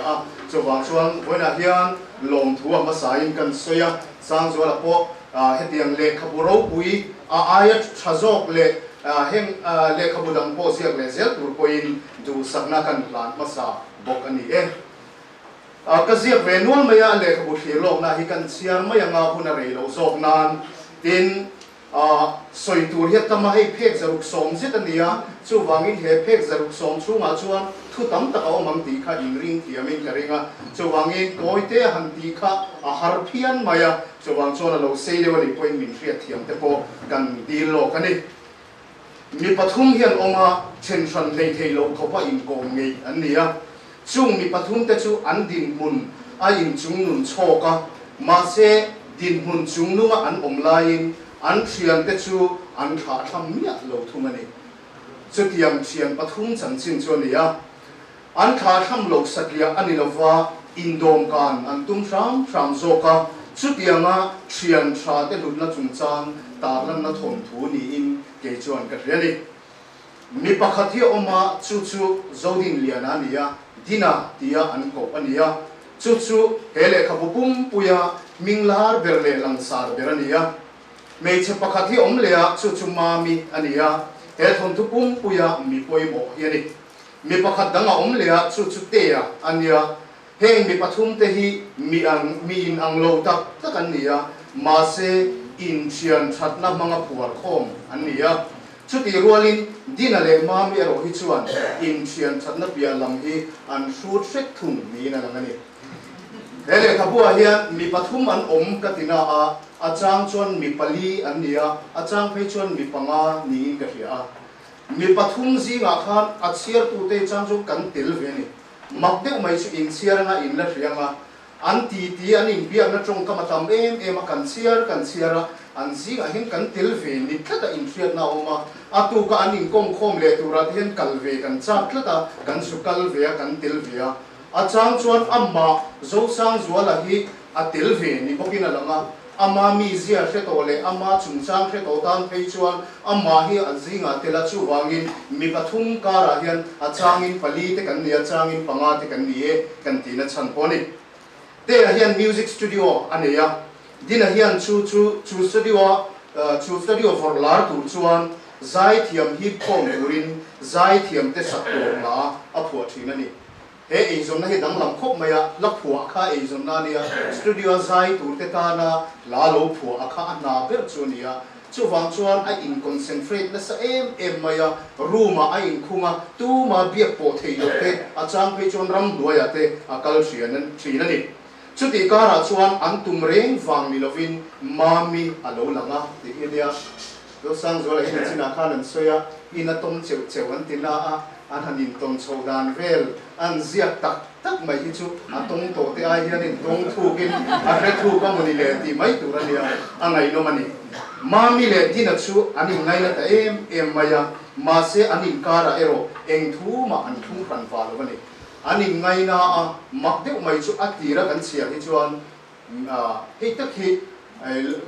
จะวางชวนวันอาเฮียนลมทัวมาสายกันเสียสร้างชวนละพอเฮตียงเละขบุโรปุยอายะชะโจกเละเฮงเลขบุดังโพเสียกเลเซลตัวpointดูสักนักันหลานภาษาบอกอันนี้ก็เสียกเวนวลไม่ยาเลขบุที่โลกนะฮิกันเสียไม่ยังเอาคุณอะไรเราสอบนานดินสวยตัวเฮ็ดทำให้เพกจะลุกสมเสียตันนี้ช่วงนี้เหตุเพกจะลุกสมช่วงมาช่วงทุกตั้มตะเอามันตีข้าอินริงที่มีกระริงช่วงนี้โดยเตะหันตีข้าหาร์เพียนมายาช่วงช่วงเราเสียเดี๋ยวนี้พอยมินเฟียเทียมแต่พอกันดีโลกันนี่มีปฐุมเฮียนออกมาเช่นชันในเทโลเขาพาอินโกงไงอันนี้ช่วงมีปฐุมแต่ช่วงอันดินมุนอินจุงนุนโชกมาเสดินมุนจุงนุอันอมลายินอันเชียนแต่ช่วงอันขาทำเมียโลทุ่งนี่จุดยังเชียนปฐุมจันทร์ส่วนนี้อันขาทำโลสักยาอันนี้เราว่าอินโดมกันอันตุ้มทรามโซกาจุดยังเชียนชาแต่หลุดละจุงจางตาลันละทนทูนี่อินเกจวนกันเรียนมีปะขัดที่ออกมาจู่ๆโจดินเลียนานี่ดินาที่อันกบอันนี้จู่ๆเฮเลขบุปุ่มปุยมิงลาร์เบลเลลังสาร์เบรนี่ไม่ใช่ปะขัดที่อมเลียจู่ๆมามีอันนี้เฮทนทุปุ่มปุยมีปอยโมเฮียนี่มีปะขัดดังอมเลียจู่ๆเตียอันนี้เฮงมีปฐุมเตหีมีอินอังโลตักตักอันนี้มาเซอินเชียนชัดนับมังกรผัวคมอันนี้ชุดที่รัวลินดินาเลมามีอรหิชวนอินเชียนชัดนับเบียลำฮีอันสูดเช็คทุ่งมีนั่นนั่นนี่เฮเลขบัวเฮียมีปฐุมอันอมกตินาอาจารย์ชวนมีปลีอันนี้อาจารย์ไปชวนมีปังอานี่กันเฮียมีปฐุมซีงาขันอาเชียร์ตุเตจังจุกันติลเวนี่มักเด็กไม่ชุอินเชียร์นะอินละเรียงอันตีอันนี้เบียร์นั่งตรงกับมาทำมากันเชียร์อันซีก็เห็นกันติลเวนิดละอินเชียร์น่าออกมาตัวก็อันนี้กงคมเลยตัวเราเห็นกัลเวกันจัดละกันสุกัลเวกันติลเวอาจารย์ชวนอัมมาโจสังจวละฮีติลเวนี่พวกนั้นละมาอามามีเสียเสตัวเลยอามาจุนจังเสตัวตันไปชวนอามาฮีอันซีงาเตละชูวางินมีปฐุมการะเห็นอาจารย์อินปลีเตกันเนี่ยอาจารย์อินปังอาเตกันเนี่ยกันตีนัดชันพอนี่เดี๋ยวเฮียนมิวสิกสตูดิโออันนี้ดินเฮียนชูสตูดิโอ for ลาร์ตูชวนใจเทียมฮิปคอมดูรินใจเทียมเตสักตัวมาอัพหัวทีนั่นนี่ he e zon na he dang lam khop maya la phua kha e zon na nia studio zai tur te ta na la lo phua kha na ber chu nia chu wang chuan a in concentrate na sa em maya room a in khunga tu ma biak po thei lo te a chang pe chon ram duaya te a kal thian ni chu ti kara chuan an tum reng wang mi lovin mami alo langa ti hilia do sang zo la hin china khan an soya ina tom cheu cheu an tina a an hanin tom chodan vel an ziak tak mai hi chu a tong to te ai hian in tong thu kin a re thu ka moni le ti mai tu ra nia angai no mani mami le dina chu ani ngai na ta em maya ma se ani kara ero eng thu ma an thu kan fa lo mani ani ngai na a mak deu mai chu atira kan chia hi chuan he tak hi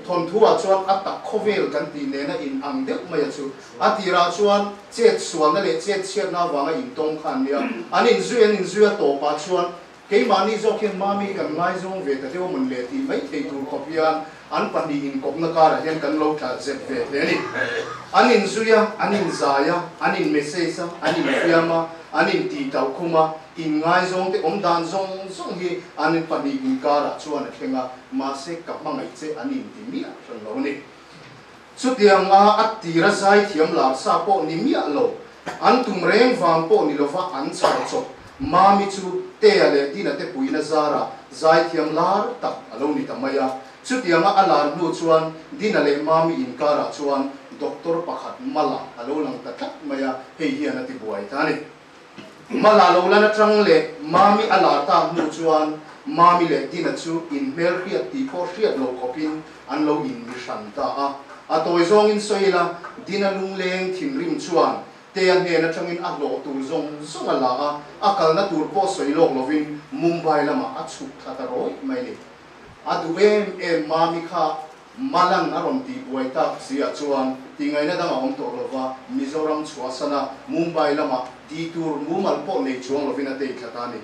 thon thu a chuan atak khovel kan ti ne na in ang deu mai chu atira chuan chet suan na le chet chet na wanga in tong khan nia anin zui to pa chuan ke mani zo khen mami kan ngai zong ve ta deu mun le ti mai thei tur khopian an pani in kop na kara hian kan lo tha zep ve le ni anin zuya anin zaya anin message anin fiama anin ti tau khuma in ngai zong te om dan zong hi anin pani in kara chuan a thenga ma se kap ma ngai che anin ti mi a ron lo ni chu tiang a atira zai thiam la sa po ni mi a lo an tum reng wang po ni lova an char chok mami chu te ale dina te puina zara zai thiam lar tak alo ni tamaya chu tiang a alar nu chuan dina le mami in kara chuan doctor pakhat mala alo lang ta thak maya hei hian ati buai ta ni mala lo lana trang le mami ala ta nu chuan mami le dina chu in mel riat ti pho riat lo kopin an lo in mi san ta a toy zong in soila dina lung leng thim rim chuan te an he na changin a lo tu zong zong ala a kal na tur po soi lok lovin Mumbai lama a chuk thata roi mai ni adu mami kha malang aron ti buai ta sia chuan tingai na dang om to lova Mizoram chuasana Mumbai lama ti tur mumal po nei chuang lovina te thata ni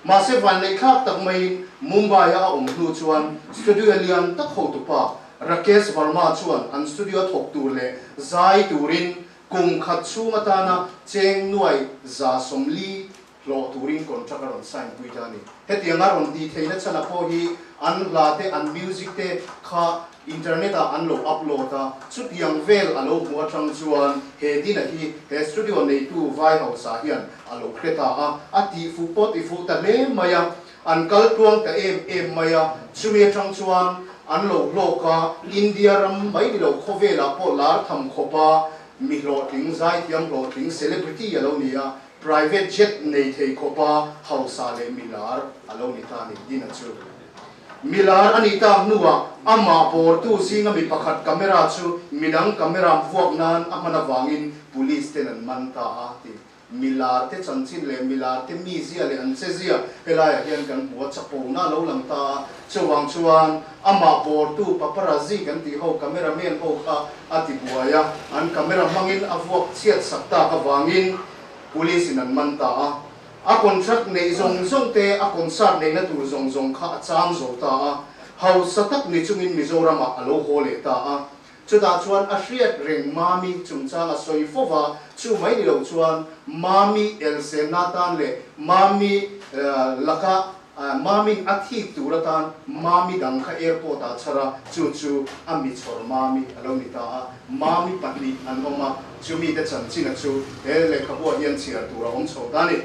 ma se van nei khak tak mai Mumbai a lu chuan studio lian tak ho tu pa Rakesh Verma chuan an studio thok tur le zai turin kung khat chunga ta na cheng nuai za somli lo turin contract on sign puita ni hetianga ron di theina chana po hi an la te an music te kha internet a an lo upload a chu tiang vel alo huwa thang chuan he dina hi he studio nei tu vai house a hian alo kreta a ti fu pot i fu ta le maya an kal tuang ta em maya chumi thang chuan an lo ka India ram mai lo khovela po lar tham khopa mi lo ting zai tiam lo ting celebrity alo nia private jet nei thei khopa house a le milar alo ni ta ni dina chu milar ani ta nuwa ama por tu singa mi pakhat camera chu midang camera vuak nan amana wangin police ten man ta a ti milar te chanchin le milar te mi zia le an se zia helaya hian kan buwa chapo na lo lang ta chuwang chuan ama por tu paparazzi kan ti ho cameraman ho kha ati buaya an camera mangin avuak chiat sakta ka wangin police in an man ta a contract nei zong te a concert nei na tur zong kha cham zo ta house satak ni chungin Mizoram a alo hole ta chuta chuan a hriat reng mami chungchang a soi fova chu mai ni lo chuan mami elsenatan le mami laka mami athi turatan mami dangkha airport a chara chu ami chor mami alo ni ta mami patli anoma chumi te chanchina chu hele khabua hian chiar tura om chodani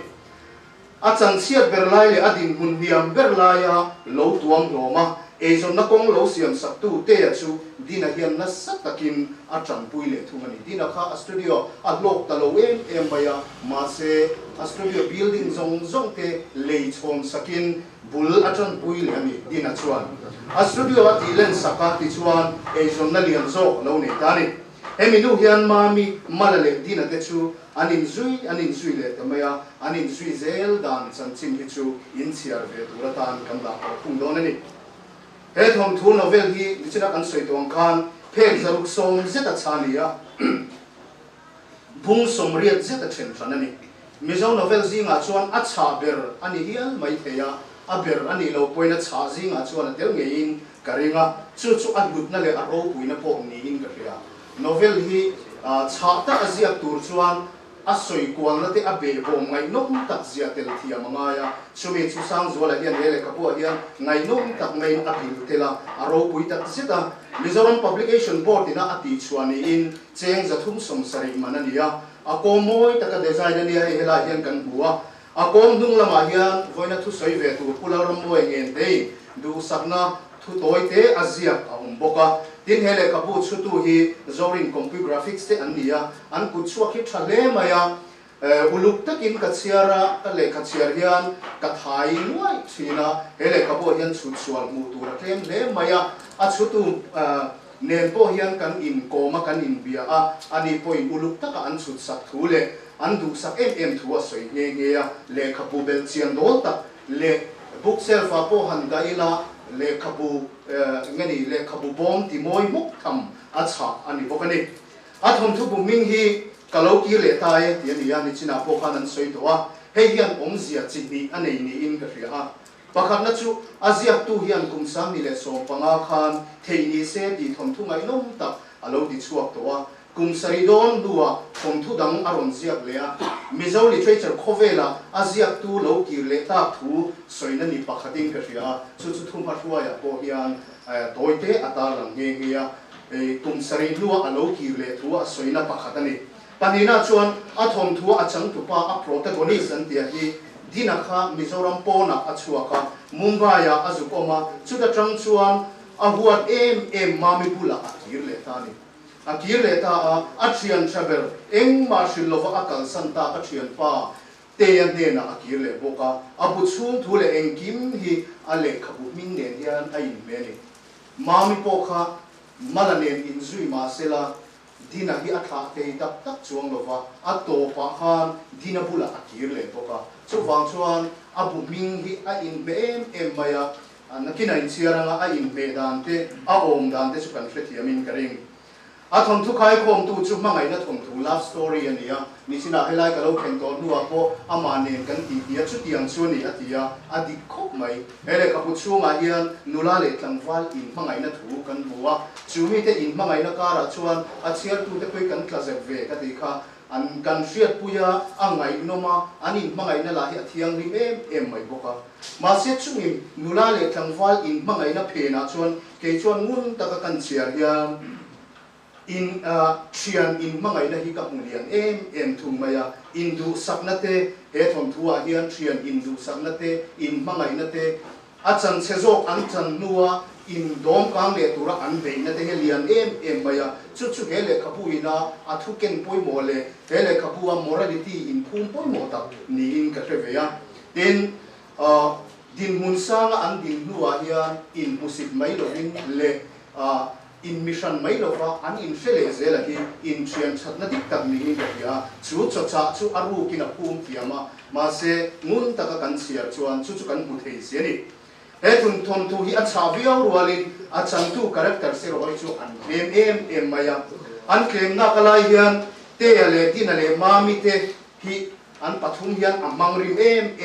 a chanchiat berlai le adin hun hiam berlaya lo tuam hloma ezon na kong lo siam sak tu te chu dina hian na satakin a champui le thumani dina kha a studio a lok ta lo em baya ma se a studio building zong te le chom sakin bul a champui le ani dina chuan a studio a tilen saka ti chuan ezon na lian zo lo ne tani eminu hian mami malale dina te chu anin zui le tamaya anin zui zel dan chanchin hi chu in chiar ve turatan kam la khung don ani he thom thu novel hi nichina kan soi tong khan phek zaruk som zeta chania bung som riat zeta chen thanani mizo novel zinga chuan a cha ber ani hial mai theya a ber ani lo poina cha zinga chuan tel ngein karinga chu a lut na le a ro puina po ni in ka ria novel hi cha ta azia tur chuan asoi kual na te abe bom ngai nom tak zia tel thia mangaya chumi chu sang zola hian hele kapu hian ngai nom tak mai apil tela aro pui tak sita Mizoram Publication Board ina ati chuani in cheng zathum som sari manania akomoi taka design ania hela hian kan bua akom dung lama hian voina thu soi ve tu pularam mo ngen te du sakna thu toi te azia ahum boka tin hele kapu chutu hi zorin computer graphics te ania an ku chuak hi thale maya uluk takin kachiara le kachiar hian kathai nuai thina hele kapu hian chu chual mu tur tlem le maya a chutu nen po hian kan in koma kan in bia a ani point uluk taka an chut sak thu le an du sak em thu a soi nge nge ya le kapu bel chian dol ta le book shelf a po han ga ila le kapu ngani le kapu bom ti moi muk tham a cha ani bokani a thom thu bu ming hi kaloki le ta e ti ani ya ni china po khan an soi to a he hian om zia chi ni anei ni in ka ria a pakhat na chu azia tu hian kum sam ni le so panga khan thei ni se ti thom thu ngai nom ta alo ti chuak to a kum sari don duwa thom thu dang aron ziak le a Mizo literature khovela azia tu lo ki le ta thu soina ni pakhating ka ria chu chu thum hathua ya po hian toite ata lang nge nge ya kum sari duwa alo ki le thu a soina pakhatani panina chuan a thom thu a chang tu pa a protagonist an tia hi dinakha Mizoram pona achuaka Mumbai ya azukoma chuta tang chuan a huat em mami pula akir le ta ni akir le ta a thian travel eng marshal lova akal santa a thian pa te yan de na akir le boka abu chung thu le eng kim hi a le khabu min ne hian a in me ni mami pokha malanen in zui ma sela dina hi atha te tak tak chuang lova a to pa khan dina bula akir le boka chu wang chuan abu ming hi a in me em maya nakina in chiaranga a in me dan te a om dan te chu kan hre thiamin karing a thom thu khai khom tu chu mangai na thom thu love story ania ni sina helai ka lo khen to nuwa po ama nen kan ti tia chu tiang chu ni atia adi khop mai hele ka pu chu ma hian nula le tlangwal in mangai na thu kan buwa chumi te in mangai na kara chuan a chiar tu te koi kan tla zek ve ka ti kha an kan riat puya angai noma ani mangai na la hi athiang ri em mai boka ma se chumi nula le tlangwal in mangai na phe na chuan ke chuan ngun ta ka kan chiar hian in thian in mangai na hi ka mulian em thung maya in du saknate he thom thua hian thian in du saknate in mangai na te a chan chezok an chan nuwa in dom kang le tura an ve na te helian em maya chu chu hele khapu ina a thu ken poi mo le hele khapu a morality in phum poi mo ta ni in ka thre ve ya then din mun sang an din nuwa hian in musik mai lo in le in mission mai lo fa an in fele zela hi in thian that na dik tak ni ka ya chu cho cha chu aru kina phum tiama ma se ngun ta ka kan sia chuan chu chu kan bu thei se ni he thun thon thu hi a cha viau rualin a chang tu character se roi chu an em maya an klem na kala hian te ale tin ale mami te hi an pathum hian amang ri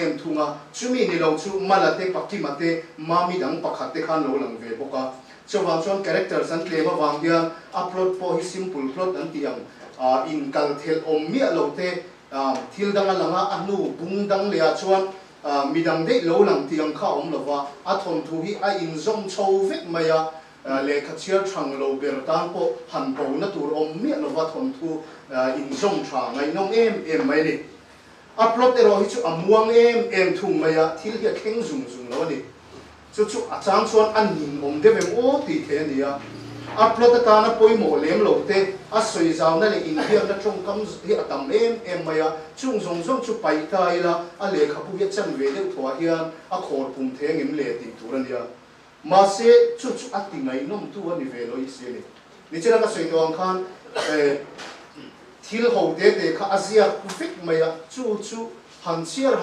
em thunga chumi ni lo chu malate pakimate mami dang pakhate khan lo lang ve boka so wang chuan characters an tlema wang hian upload po hi simple plot an tiang in kal thel om mi lo te thil dang langa anu bung dang le a chuan midang de lo lang tiang kha om lova a thon thu hi a in zom chho vek maya le khachiar thang lo ber tan po han po na tur om mi lova thon thu in zom tha ngai nong em mai ni upload te ro hi chu amuang em thung maya thil hi kheng zum lo ni chu chu achang chuan an nin om de vem o ti the nia upload ta na poi mo lem lo te a soi zaw na le in hian na thong kam hi atam em maya chung zong zong chu pai ta ila a le khapu hi chan ve de thwa hian a khor pum theng im le ti tur ania ma se chu chu ati ngai nom tu ani ve lo i se ni chela ka soi to ang khan thil ho de kha azia ku fik maya chu chu han chiar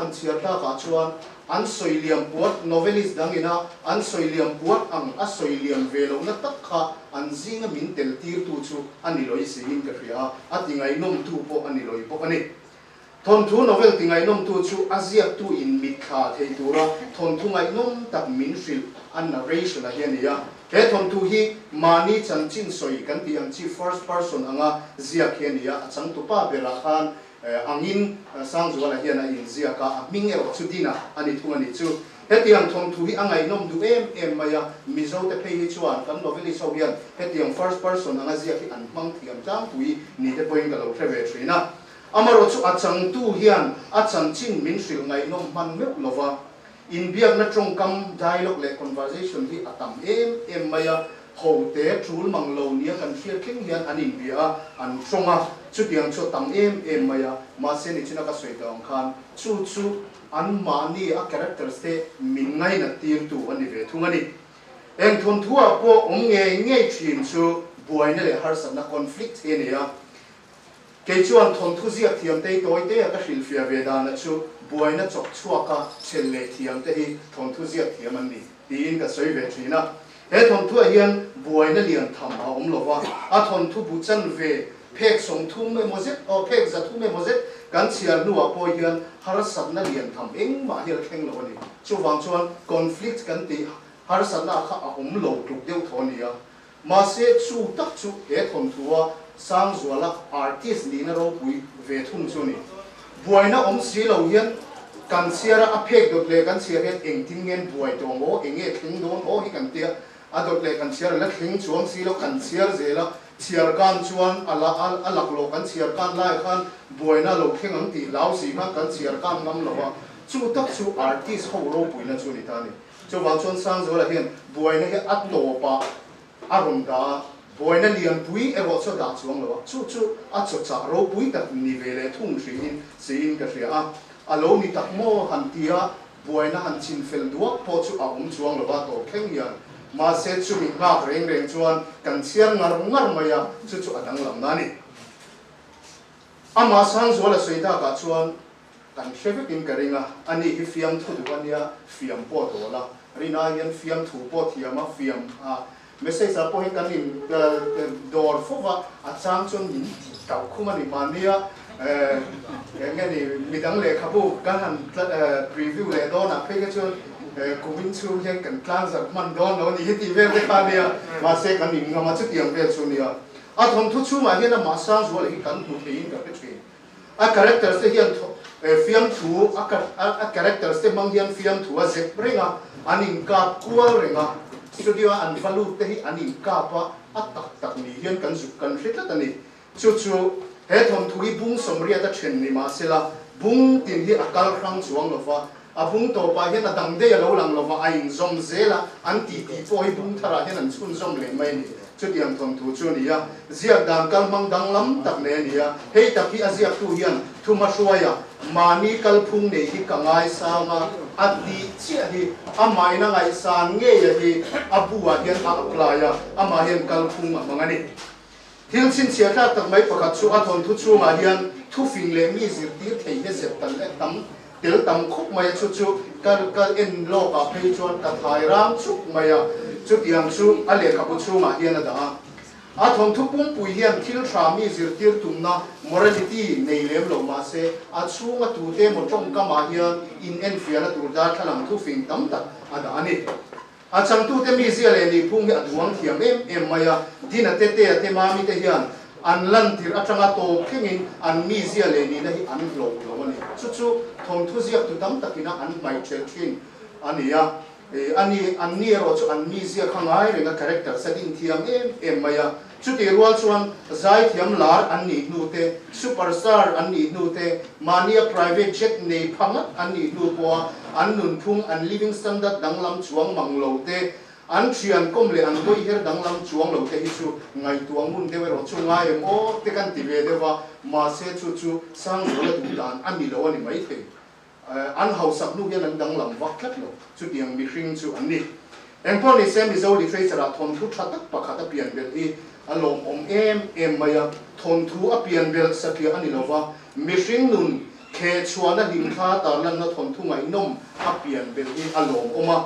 ta ka chuan an soiliam puat novelist dangina an soiliam puat ang a soiliam velo na tak kha an zinga min tel tir tu chu ani loi singin ka ria atingai nom tu po ani loi po ani thon thu novel tingai nom tu chu azia tu in mit kha thei tura thon thu ngai nom tak min fil an narration a hiania he thon thu hi mani chanchin soi kan ti ang chi first person anga zia khenia achang tu pa bera khan angin sang zuwa la hian a in zia ka ming ero chu dina ani thung ani chu hetiang thong thu hi angai nom du em maya mizo te pei hi chuan kam noveli so hian hetiang first person anga zia ki an mang thiam tang tui ni te point ka lo theve thrina amaro chu achang tu hian achang chin min hril ngai nom man me lova in biak na trong kam dialogue le conversation hi atam em maya ho te thul mang lo nia kan thia kling hian anin bia an tronga chu tiang chu tam em maya ma se ni china ka soi tang khan chu an mani a character ste min ngai na tir tu ani ve thung ani eng thon thua po nge thin chu buai na le har san na conflict he ne ya ke chuan thon thu zia thiam te toi te ka hril fia ve da na chu buai na chok chua ka chel le thiam te hi thon thu zia thiam an ni tin ka soi ve thina he thon thu hian buai na lian tham a lova a thon thu bu chan ve phek som thu me mozet o phek za thu me mozet kan chiar nuwa po hian har sat na lian tham eng ma hil kheng lo ni chu wang chuan conflict kan ti har sat na kha a lo tuk deu thoni ya ma se chu tak chu he thon thuwa sang zuala artist ni na ro pui ve thum chu ni buai na si lo hian kan chiara a phek dot le kan chiar hian eng tin ngen buai tong o enge thing don o hi kan tia a dot le kan chiar la thing chuang si lo kan chiar zela chiar kan chuan alak lo kan chiar kan lai khan buaina lo thing ang ti lau si ma kan chiar kan ngam lo wa chu tak chu artist ho ro puina chu ni ta ni chu wang chuan sang zo la hian buaina he at to pa arum da buaina lian pui e ro chu da chuang lo chu a chu cha ro pui tak ni ve le thung thri in sin ka hria a lo ni tak mo han tia buaina han chin fel duak po chu a chuang lo ba to kheng ya ma se chu mi ngak reng chuan kan chiar ngar maya chu adang lam na ni ama sang zo la soida ka chuan kan traffic in karinga ani hi fiam thu du ania fiam po to la rina yan fiam thu po thiama fiam a message a po hin kan in dor fova a chang chun in tau khuma ni mania nge ni midang le khabu kan han preview le do na phege chun Kuwin chu hian kan tlang zat man don lo ni hiti vel de ka nia ma se kan ning ngama chu tiang vel chu nia a thon thu chu ma hian a ma sang zo le kan hu thein ka pe a character se hian fiam thu a character se mang hian fiam thu a zek bringa aning ka kual renga studio an valu te hi aning ka pa a tak ni hian kan zu kan hrit la tani chu he thon thu hi bung somria ta then ni ma se la bung tin hi akal rang chuang lo fa abung to pa hian adang de lo lang lova ain zom zela an ti po hi bung thara hian an chun zom le mai ni chu tiang thon thu chu ni ya ziak dan kal mang dang lam tak ne ni ya hei tak hi aziak tu hian thuma hruaya mani kal phung nei hi kangai sa ma ati chi hi amai na ngai san nge ya hi abuwa hian a aplaya ama hian kal phung ma mangani thil sin sia tha tak mai pakhat chu a thon thu chu ma hian thu fing le mi zir tir thei he zep tal le tam tel tam khúc mày chu ka in lo ka phei chuan ka thai ram chuk maya chu tiang chu ale ka pu chu ma hian da a thon thu pum pui hian thil thra mi zir tir tumna morality nei lem lo ma se a chunga tu te mo tong ka ma hian in en fiala tur da thalang thu fing tam tak ada ani a chang tu te mi zia le ni phung hi aduang thiam em maya dina te ma mi te hian an lan tir atanga to khengin an mi zia le ni na hi an lo ani chu thon thu zia tu tam takina an mai chel thin ania an ni ro chu an mi zia khangai renga character setting thiam em maya chu ti rual chuan zai thiam lar an ni nu te superstar an ni nu te mania private jet nei phanga an ni nu po an nun phung an living standard danglam chuang manglo te an thian kom le an goi her danglam chuang lo te hi chu ngai tuang mun de ro chu ngai mo te kan ti ve dewa ma se chu sang ro la du dan an ni lo ani mai the an hau sak nu hian an danglam wak khat lo chu tiang mi hring chu an ni engpon ni sem zo literature a thon thu thatak pakhat a pian bel hi alom em maya thon thu a pian bel sakhi ani lova mi hring nun khe chuana lim kha ta lan na thon thu ngai nom a pian bel hi alom oma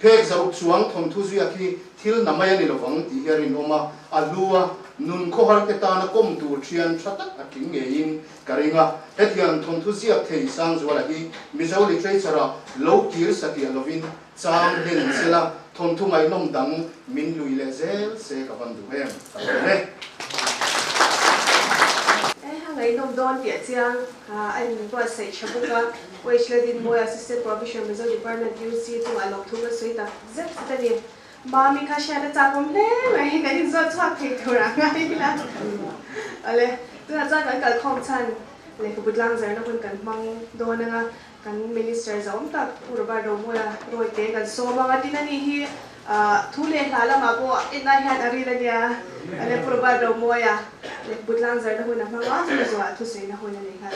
phek zaruk chuang thon thu zia khi thil namaya ni lovang ti herin oma alua nun kho har ke ta na kom tu thian thatak a king nge in karinga hethian thon thu zia thei sang zwala hi mizo literature lo kir saki lovin chang den sela thon thu ngai nom dang min lui le zel se ka van du hem ne hang lấy nông đôn địa chiang anh mình qua sẽ chấm cái wage ledin moi assistant provision result department UC tung alok thu cái suy tập rất là đi mà mình khai sáng ra công lẽ mà cái gì rất chắc thì thôi ra ngay là ale tu là chắc cái không chăn lấy cái bút lang giờ nó cũng cần mang đôn nga cần minister giống tập urba đồ moi rồi thế cần số mà cái tin này hi thu lên là mà bộ in này hay ari là nha ale urba đồ moi lấy bút lang giờ nó cũng nằm ngon thì rồi thu sẽ nó cũng này khai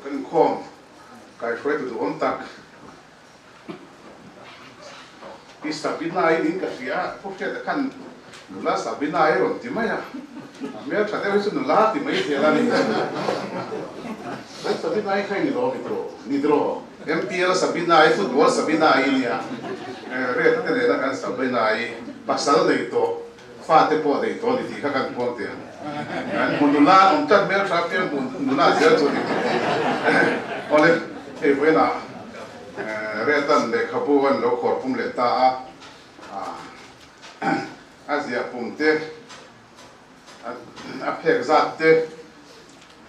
cái khom cái phơi tụi ông tắc cái Sabina ini kasih phúc chế kan nula Sabina rồi thì mấy à mấy cái thằng ấy xin nula thì mấy thế là này Sabina khai nidro MPL Sabina football Sabina ini à rồi thế này là kan Sabina pasal đấy to phát thế po đấy to thì các kan po thế nula ông chắc mấy thằng ấy nula giờ rồi oleh vậy là retan de khabuan lo khor pum le ta azia pum te a phek zat te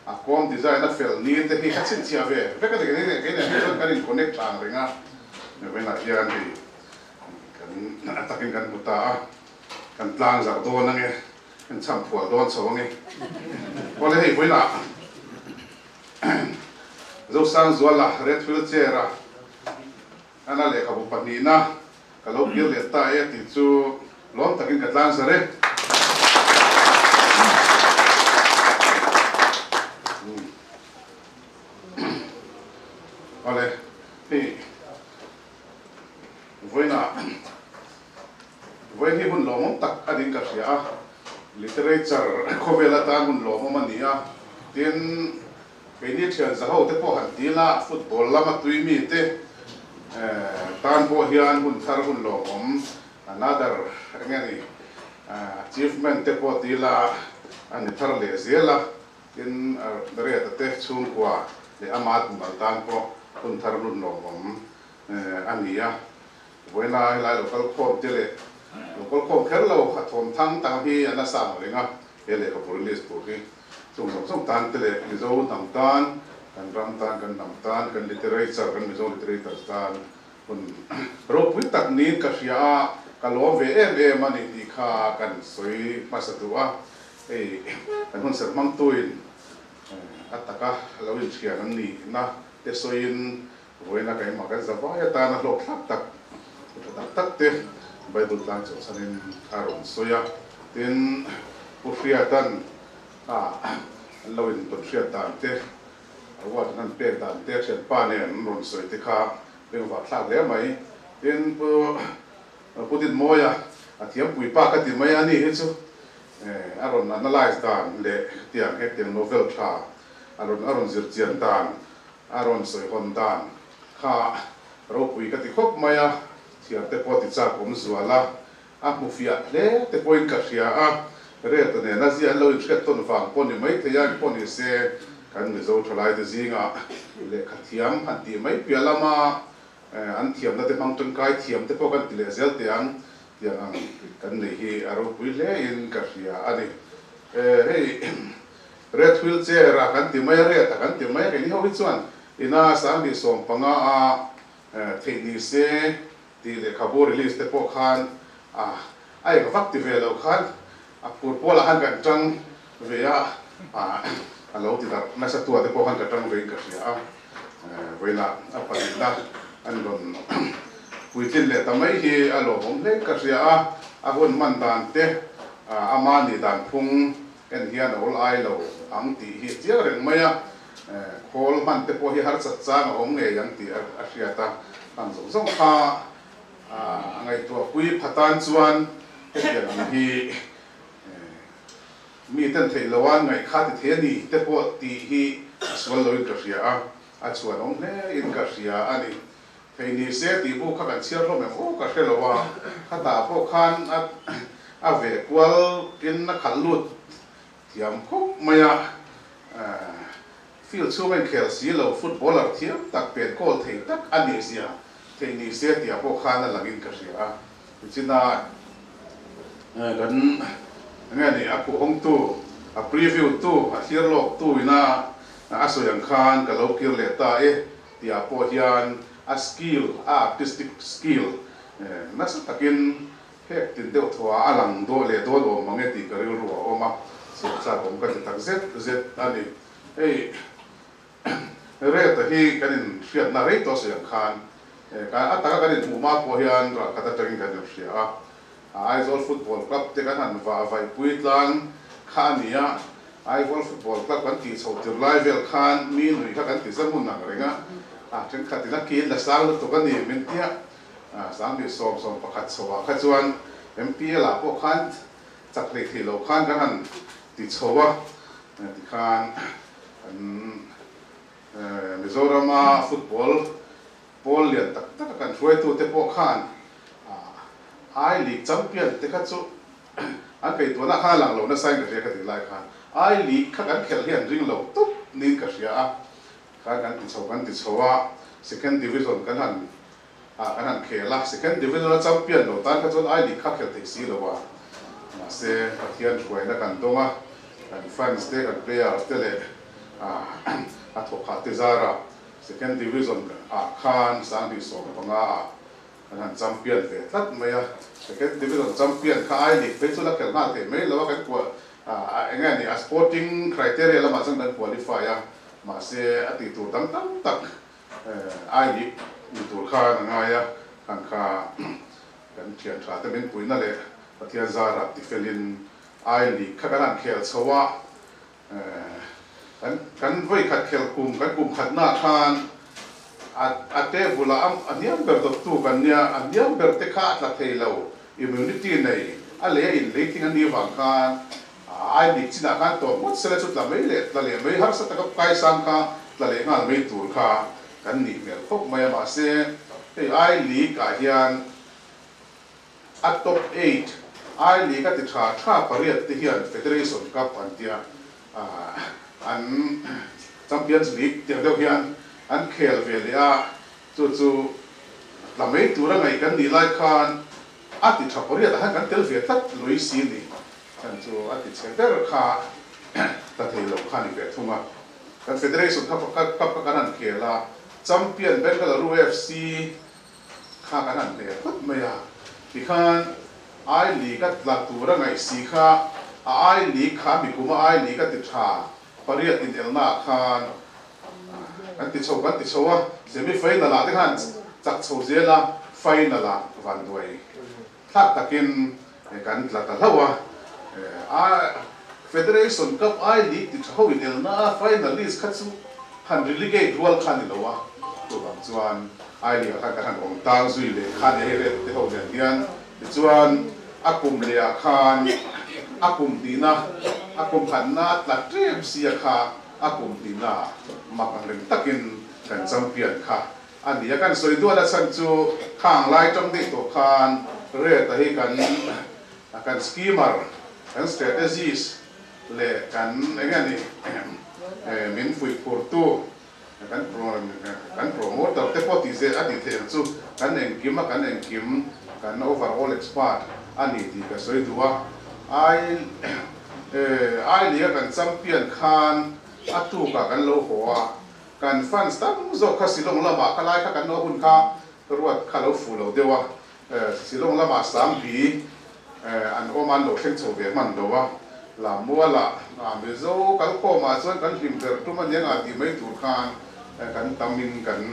a kom design a fel ni te hi khatsin chia ve ve ka de ne kan in connect tang ringa ve na hian hi kan atakin kan buta kan tlang zar do na nge kan cham phua don so nge ole hi voi na zo sang zuala redfield chera ana le khabu panina kalau dia leta ya tisu lom takin katlang sare ole hi voi hi bun lom tak adin ka sia literature khovela ta bun lom mania tin cái này chuyện xã hội thế po hẳn tí là football là mà tùy mi thế tan po hiền hun thar hun lo another nghe đi achievement thế po tí là anh thar lệ zia là in đời thế chung qua để amat mà tan po hun thar hun lo anh nia với lại local com thế lệ local com khéo lâu hạt thom thang tang hi anh sa mà lenga cái lệ có police po cái song tan tele mizo nam tan kan ram tan kan nam tan kan literature kan mizo literature tan kun ro pui tak ni ka sia ka lo ve em ani ti kha kan soi pasatua kan hun ser mang tuin ataka lawin chia kan ni na te soin voina kai ma kan zawa ya ta na lo thak tak te bible tan so sanin aron soya tin pufiatan lawin tuần xuyên tàn tê, vợ nên bèn tàn tê xuyên pa này nôn sôi tê kha, bên vợ thang lẽ mấy, bên bố tin mồi thiếm bụi pa cái tin mấy anh ấy hết chứ, aron analyze tàn lệ tiếng hết tiếng novel cha, aron diệt chiến tàn, aron sôi hòn tàn, kha, rồi bụi cái tin khóc mấy thiếm tê po tin cha cũng zua la, mu fiat lẽ tê po in kasia rồi tụi này nó chỉ ăn lâu ít tuần vàng pon thì mấy thời gian pon thì xe cần người dâu trở lại thì gì ngạ lệ khát thiam ăn thì mấy bia lama ăn thiam nó thì mang chân cái thiam thì po cần thì lệ zel tiếng cần này hi aro bui lệ in cả gì anh hey red wheel che ra cần thì mấy red cần thì mấy cái này không biết chuẩn ina sáng đi sòng panga thì đi xe thì lệ khabo release thì po khan ai có phát thì về đâu khan pur pola han kan tang ve alo ti da na sa tua te po han kan tang ve ka sia ve la apalita an don puitin le tamai hi alo hom le ka sia hun man dan te amani dan phung en hian ol ai lo ang ti hi chia reng maya khol man te po hi har chat chang om nge yang ti a sia ta ang zong kha ngai tua pui phatan chuan hi mi ten thei lawan ngai kha ti the ni te po ti hi swal loi ka ria chuan ong le in ka ria ani thei ni se ti bu kha kan chiar lo me o ka hre lawa kha ta po khan a ve kwal in na khal lut thiam khop maya field chu men khel si lo footballer thiam tak pen kol thei tak ani sia thei ni se ti po khan na langin ka ria china kan ngani aku hong tu a preview tu a hirlok tu ina asoyang khan ka lo kir le ta tia po hian a skill a artistic skill nasa takin hek tin deuh thua alang do le do lo mange ti karil ruwa oma so cha kom ka tak zet ani ei re ta hi kanin fiat na re to se khan ka ataka kanin muma po hian ra kata tangin kan ria Aizawl Football Club te kan han va vai puitlang khania Aizawl Football Club kan ti chho tir lai vel khan mi nui kha kan ti zamun nang renga chen khatina ki la sang to kan ni min tia sang bi som pakhat chowa kha chuan MPL a po khan chak le thi lo khan kan han ti chowa ti khan Mizorama football ball lian tak kan hruai tu te po khan I League champion te kha chu an kai to na kha lang lo na sai ka ka ti lai khan I League kha kan khel hian ring lo tup nin ka ria kha kan ti chowa second division kan han khela second division champion lo tan kha chu I League kha khel te si lo wa ma se pathian hruai na kan donga kan fans te kan players te le a thokha te zara second division khan sang bi so panga kan champion ve tlat maya second division champion kha ai league pe chu la kel na te me lo kan ko enga ni a sporting criteria la ma sang dan qualify ma se ati tur tam tak ai league ni tur kha na ya kan kha kan thian tha te men puina le pathia zara ti felin ai league kha kan khel chowa kan voi khat khel kum khat na khan ate bula aniam ber tu kan nia aniam ber te kha la theilo immunity nei ale in rating ani wang khan ai dik china khan to mot sele chut la mai le mai har sa tak kai sang kha la le ngal mai tur kha kan ni mer khop mai ma se ai li ka hian at top 8 ai li ka ti tha pariat ti hian federation cup an tia an champions league ti deuh hian an khel velia chu la mai tura ngai kan ni lai khan ati thapori da kan tel ve tat loi si ni kan chu ati center kha ta thei lo khan ni ve thunga kan federation cup kan an khela champion Bengaluru FC kha kan an le phut maya ti khan ai league la tura ngai si kha ai league kha mi kuma ai league ti tha pariat in elna khan kan ti chowa semi final la te khan chak chho zela final la van doi thak takin kan tla ta lawa federation cup I league ti tho in elna finalist khachu han relegate rual khan lawa to bang chuan I league kha kan ong tang zui le khan he re te ho len hian chuan akum le khan akum dina akum khan na tla trip sia kha akum dina makang len takin kan champion kha ani ya kan soi dua da san chu khang lai trong de to khan re ta hi kan schemer kan strategies le kan engani min fui portu kan promoter te poti se ati the chu kan engkim kan overall expert ani ti ka soi dua ai li kan champion khan atu ka kan lo hoa kan fans tam zo kha silong lama khalai kha kan no hun kha ruat kha lo fu lo dewa silong lama sam bi an oman lo theng chobe man do wa la muala me zo kal ko ma chuan kan him ter tu man yang a ti mai tur khan kan tamin kan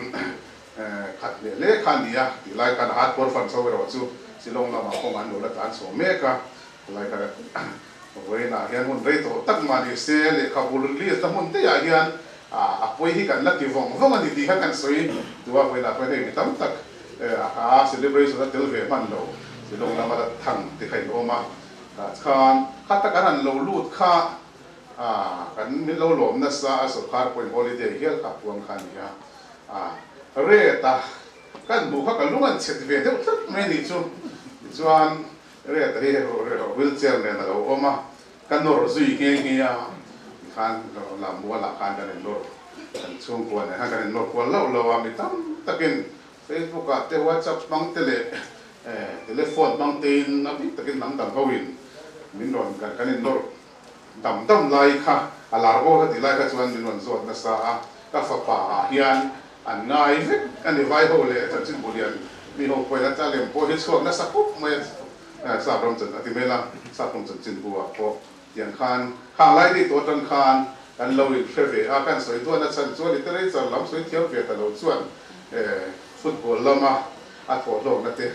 khat le khan dia ti lai kan hat por fan so ro chu silong lama ko man lo la kan so me ka lai ka voi na hian mun rei to tak ma ni se le kabul li ta mun te ya hian apoi hi kan la ti vong ani ti kan soi tua voi na poi ni tam tak celebration tel ve man lo silong lama da thang ti khai oma khan khata kan lo lut kha kan min lo lom na sa so khar point holiday hial ka puang khan ya re ta kan bu kha ka lungan chet ve te tat me ni chu chuan re ta hi wheelchair ne na lo oma kan nor zui nge ya khan la mo la khan kan nor kan chung ko ne ha kan nor ko lo mi tam takin Facebook te WhatsApp mang te le telephone mang tin na bit takin nang dam hawin min ron kan kanin nor dam lai kha alargo ka tilai ka chuan min ron zot na sa ka fa pa hian an ngai vek ani vai ho le chan chin bulian mi ho poi na cha lem po hi chuak na sa kup mai sa rom chan ati mela sa rom chan chin buwa po tiang khan khang lai di to tan khan kan lo in khre a kan soi to na chan chuan literai chan lam soi thiam ve ta lo chuan football lama a tho lo na te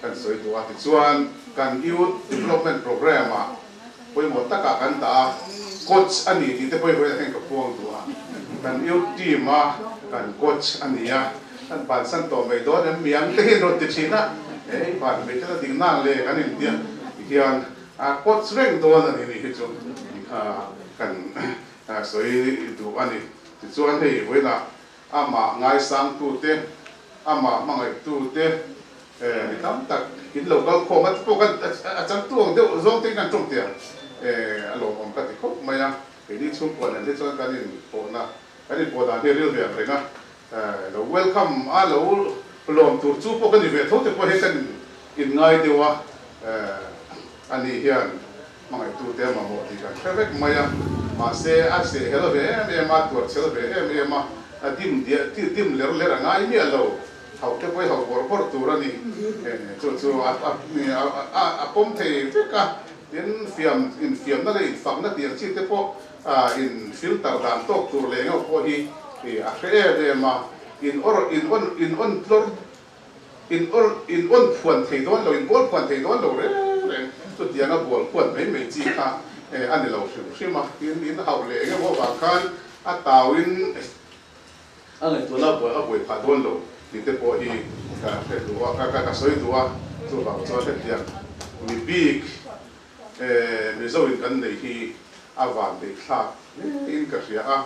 kan soi to a ti chuan kan youth development program a poi mo taka kan ta coach ani ti te poi poi hen ka puang tu a kan youth team a kan coach ani a kan ban san to mai do na miang te hin ro ti china ban me ta ding nang le kan in dia hian a coach reng do na ni hi chu kan soi tu ani ti chuan hei voila ama ngai sang tu te ama mangai tu te ni tam tak in local kho mat po kan achang tuang de zong te kan trong te alo om ka ti khop maya ke ni chung ko na le chuan kan in po na kan in po da ne real ve renga lo welcome alo lom tur chu po kan ni ve tho te po he kan in ngai de wa ani hian mangai tu te ma mo ti kan perfect maya ma se a se hello ve ma tu chelo ve ma dim dia dim ler ngai mi alo hậu cái với hậu của tu ra đi chu a pom thei ka in film na le fam na tiền chi te po in filter dan tok tur le ngo po hi a khe de ma in on flor in on phuan thei don lo in bol phuan thei don lo re chu tiang a bol phuan mai chi kha an lo shi ma in hậu le ngo ba khan a tawin a le tu na bo a boi pha don lo thì thế bộ hi cái đũa cái soi đũa cho vào cho thế tiền mi big mi zo in kan nei hi avan de kha in ka ria a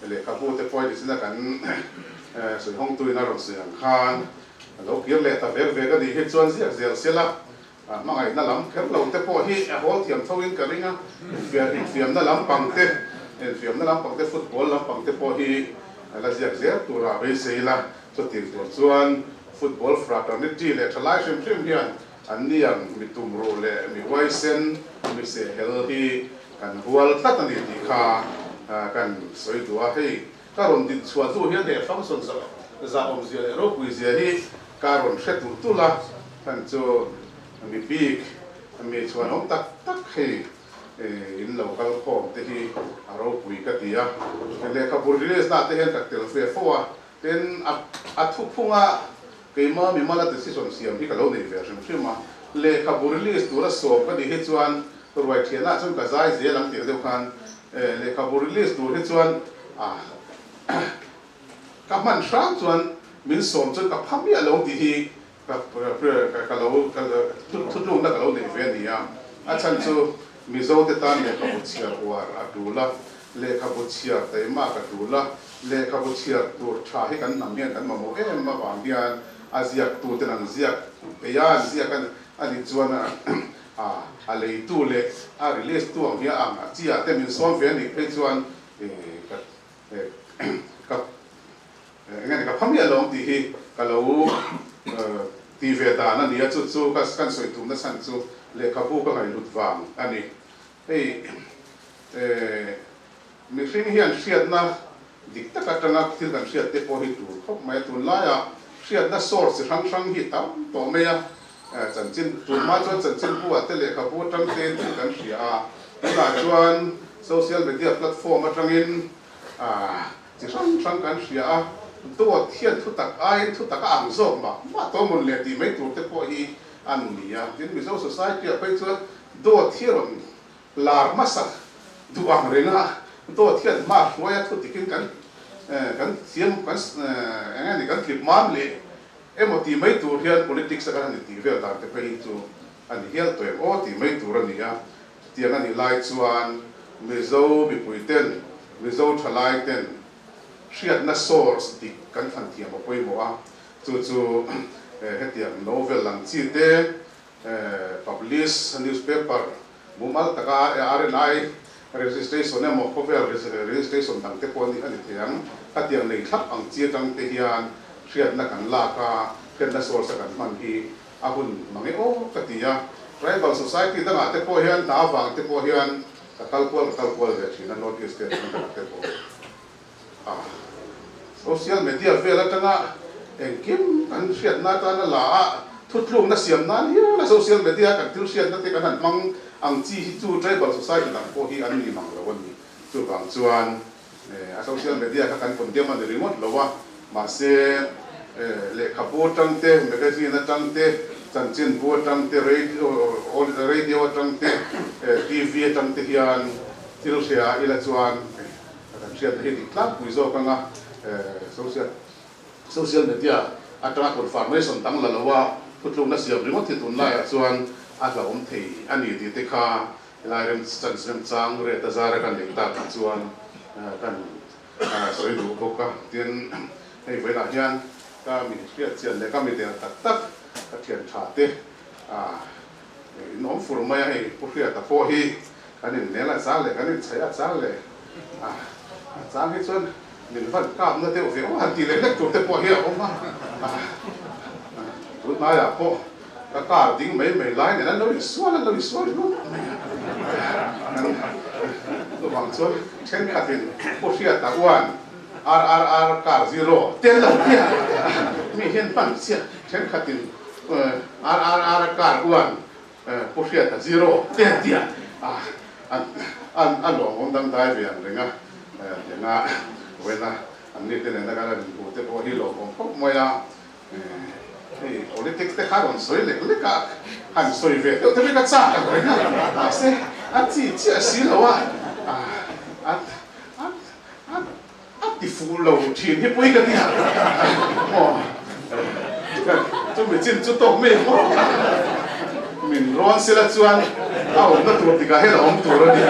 le ka bu te poi disina kan soi hong tu na ro siang khan lo kier le ta ver ve ga di he chuan zia zel sela ma ngai na lam kher lo te po hi a hol thiam thau in ka ringa fiam na lam pang te football lam pang te po hi la zia zia tu ra ve seila cho tiền tuột xuân football fraternity le thalai sem hian an niang mi tum ro le mi wai sen mi se healthy kan bual tat ani ti kha kan soi tua hei karon din chua tu hian de function za om zia le ro pui zia hi karon hret tu la kan chu mi big mi chuan om tak hei in local khom te hi aro pui ka tia le ka burles na te hen ka tel fe fo then a thu phunga ke ma mi mala decision siam hi ka lo nei version phima le ka burlis tu ra so ka di he chuan roi thiana chun ka zai ze lang tir deu khan le ka burlis tu he chuan ka man sang chuan min som chun ka phami alo di hi ka lo thu na ka lo nei ve ni ya a chan chu mi zo te tan le ka bu chia war adula le ka bu chia te ma ka dula le ka bu chia tur tha hi kan nam hian kan ma mo ma wang hian aziak tu te nang ziak pe ya ziak kan ani chuan a le tu le a release tu ang hi ang chia te min som ve ni pe chuan ngani ka phami along ti hi ka lo ti ve da na ni chu chu ka kan soi tum na san chu le ka bu ka ngai lut wang ani ei mi hring hian hriat na dik taka tanga thil kan hriat te po hi tur khop mai tun la ya hriat na source rang hi tam to me ya chan chin tu ma chuan chan chin bu ate le ka bu tang te kan hria la chuan social media platform atangin chi rang kan hria to thian thu tak ai thu tak ang zo ma to mun le ti mai tur te po hi an ni ya tin mi society a pe chuan do thiron lar masak duang renga to thian ma hloya thu tikin kan siam kan ngani kan clip mam le emoti mai tur hian politics kan ni ti vel dar te pe chu ani hial to o ti mai tur ani ya tiang ani lai chuan mi zo mi puiten mi zo thalai ten hriat na source ti kan than thiam poi mo a chu hetiang novel lang chi te publish newspaper mumal taka RNI registration mo cover registration tang te pon ni ani thiang atiang nei thap ang chi tang te hian hriat na kan la ka ken na source kan man hi ahun mangi o katia tribal society da nga te po hian na wang te po hian kalkwal ve thina north east te te po social media vela tanga engkim an hriat na ta na la thutlung na siam na ni la social media kan til hriat na te kan han mang ang chi hi chu tribal society dang po hi an ni mang lo ni chu bang chuan a social media ka kan condemn an remote lo wa ma se le khapo tang te magazine tang te chanchin bo tang te radio tang te tv tang te hian til hria ila chuan kan hriat hi ti tlang pui zo kanga social media attract information tang la lo wa thutlung na siam remote ti tun la chuan atla thei ani ti te kha lairem chanchin chang re ta zara kan ling ta chuan kan soi du boka tin hei vela hian ka mi hriat chian le ka mi te tak ka thian tha te nom fur mai hei pu hriat ta po hi kanin ne la sa le kanin chaya sa le chang hi chuan min van kam na te o ve o han ti le lek tur te po hi a oma tu na ya po ka ding mai lai ne lo sual lo lo bang chuan chen khatin pu hriat ta wan R car zero ten la pia mi hian pan sia chen khatin R car wan pu hriat ta zero ten tia an lo om dang dai ve an lenga lenga wena an ni te na ka ran bu te po hi lo kom pok moya politics te kharon soi le ka han soi ve te me ka cha ka lenga se a chi si lo wa ti fu lo thin hi pui ka ti ha chu mi chin chu tok me ho min ron se la chuan a om na tu ti ka he la om tu ro ni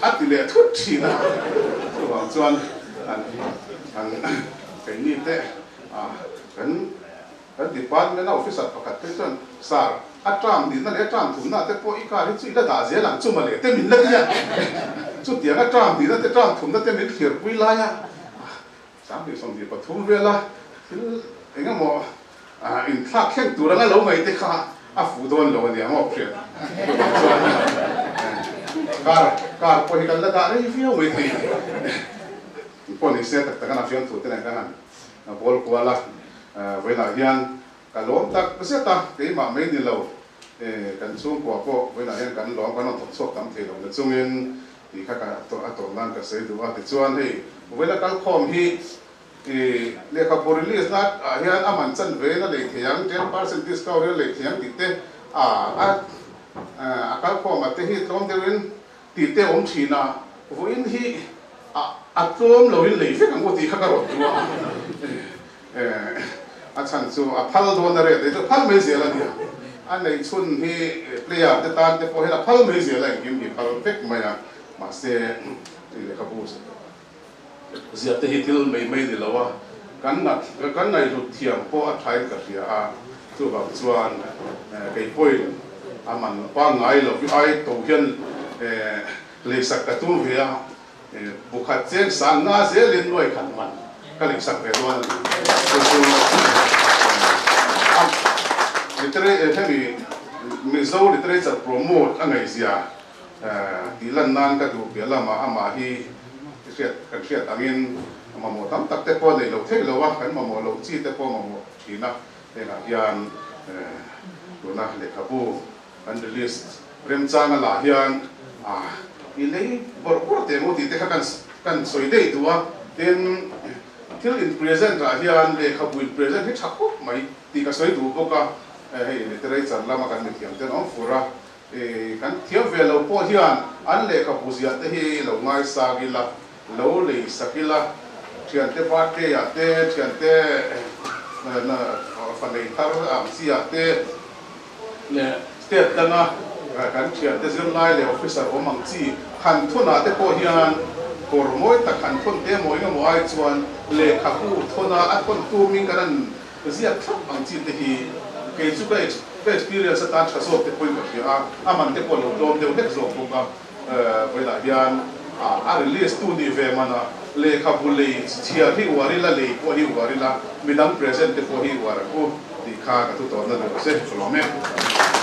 atile thut thina chu wa chuan an kai ni te kan department officer pakat te chuan sar atram din na le atram thum na te po i ka ri chu ila da je lang chu ma le te min la ya chu tiang atram din na te tram thum na te min khir pui la ya sam bi som di pathum vela enga mo in thak khen tu ranga lo mai te kha a fu don lo ni mo phriat kar po ni kan la da ri fiu we ti po ni se tak tak na fion tu te na kan na bol ko la ve la hian ka lom tak se ta ke ma me ni lo kan chung ko po ve la hian kan lom kan to sok tam the lo na chungin ti kha ka to nan ka se du wa ti chuan hei ve la kal khom hi le ka por release na hian aman chan ve na le thiang 10% discount le thiang ti te kal khom ate hi tom deuin ti te om thina voin hi a tom lo in le fe kan ko ti kha ka ro tu a chan chu a phal do na re te phal me zela dia an nei chun hi player te tan te po he la phal me zela kim hi perfect maya ma se le ka bu zia te hi til me ni lawa kan nai ru thiam po a thai ka ria a tu ba chuan kai poi aman pa ngai lo vi ai to hian le sak ka tu via bukhat chen san na ze lin noi khan man ka le sak ve don litre hemi mizo litre cha promote angai zia dilan nan ka du bela ma ama hi kriat angin mamo tam tak te po nei lo thei lo wa kan mamo lo chi te po mamo thina ena hian dona le khabu an list rem changa la hian ilei bor te mo ti te kan soi dei duwa ten til in present ra hian le khabu in present hi thakko mai ti ka soi du boka hei le terei chan lama kan mi thiam ten on fura kan thiam ve lo po hian an le khabu zia te hi lo ngai sa gi la lo le sakila thian te pa te ya te thian te na fa nei tar am si ya te le step tanga kan thian te zir lai le officer o mang chi khan thuna te po hian kor moi ta khan thun te moi nga mo ai chuan le khabu thona a kon tu min kan zia thap mang chi te hi ke chu ka experience ta cha so te point ka a man te po lo dom de nek zo ko ka ve la hian a release tu ni ve mana le khabu le chia hi wari la le po hi wari la midam present te po hi wara ko thì kha cả tu tỏ ra được sẽ có lắm em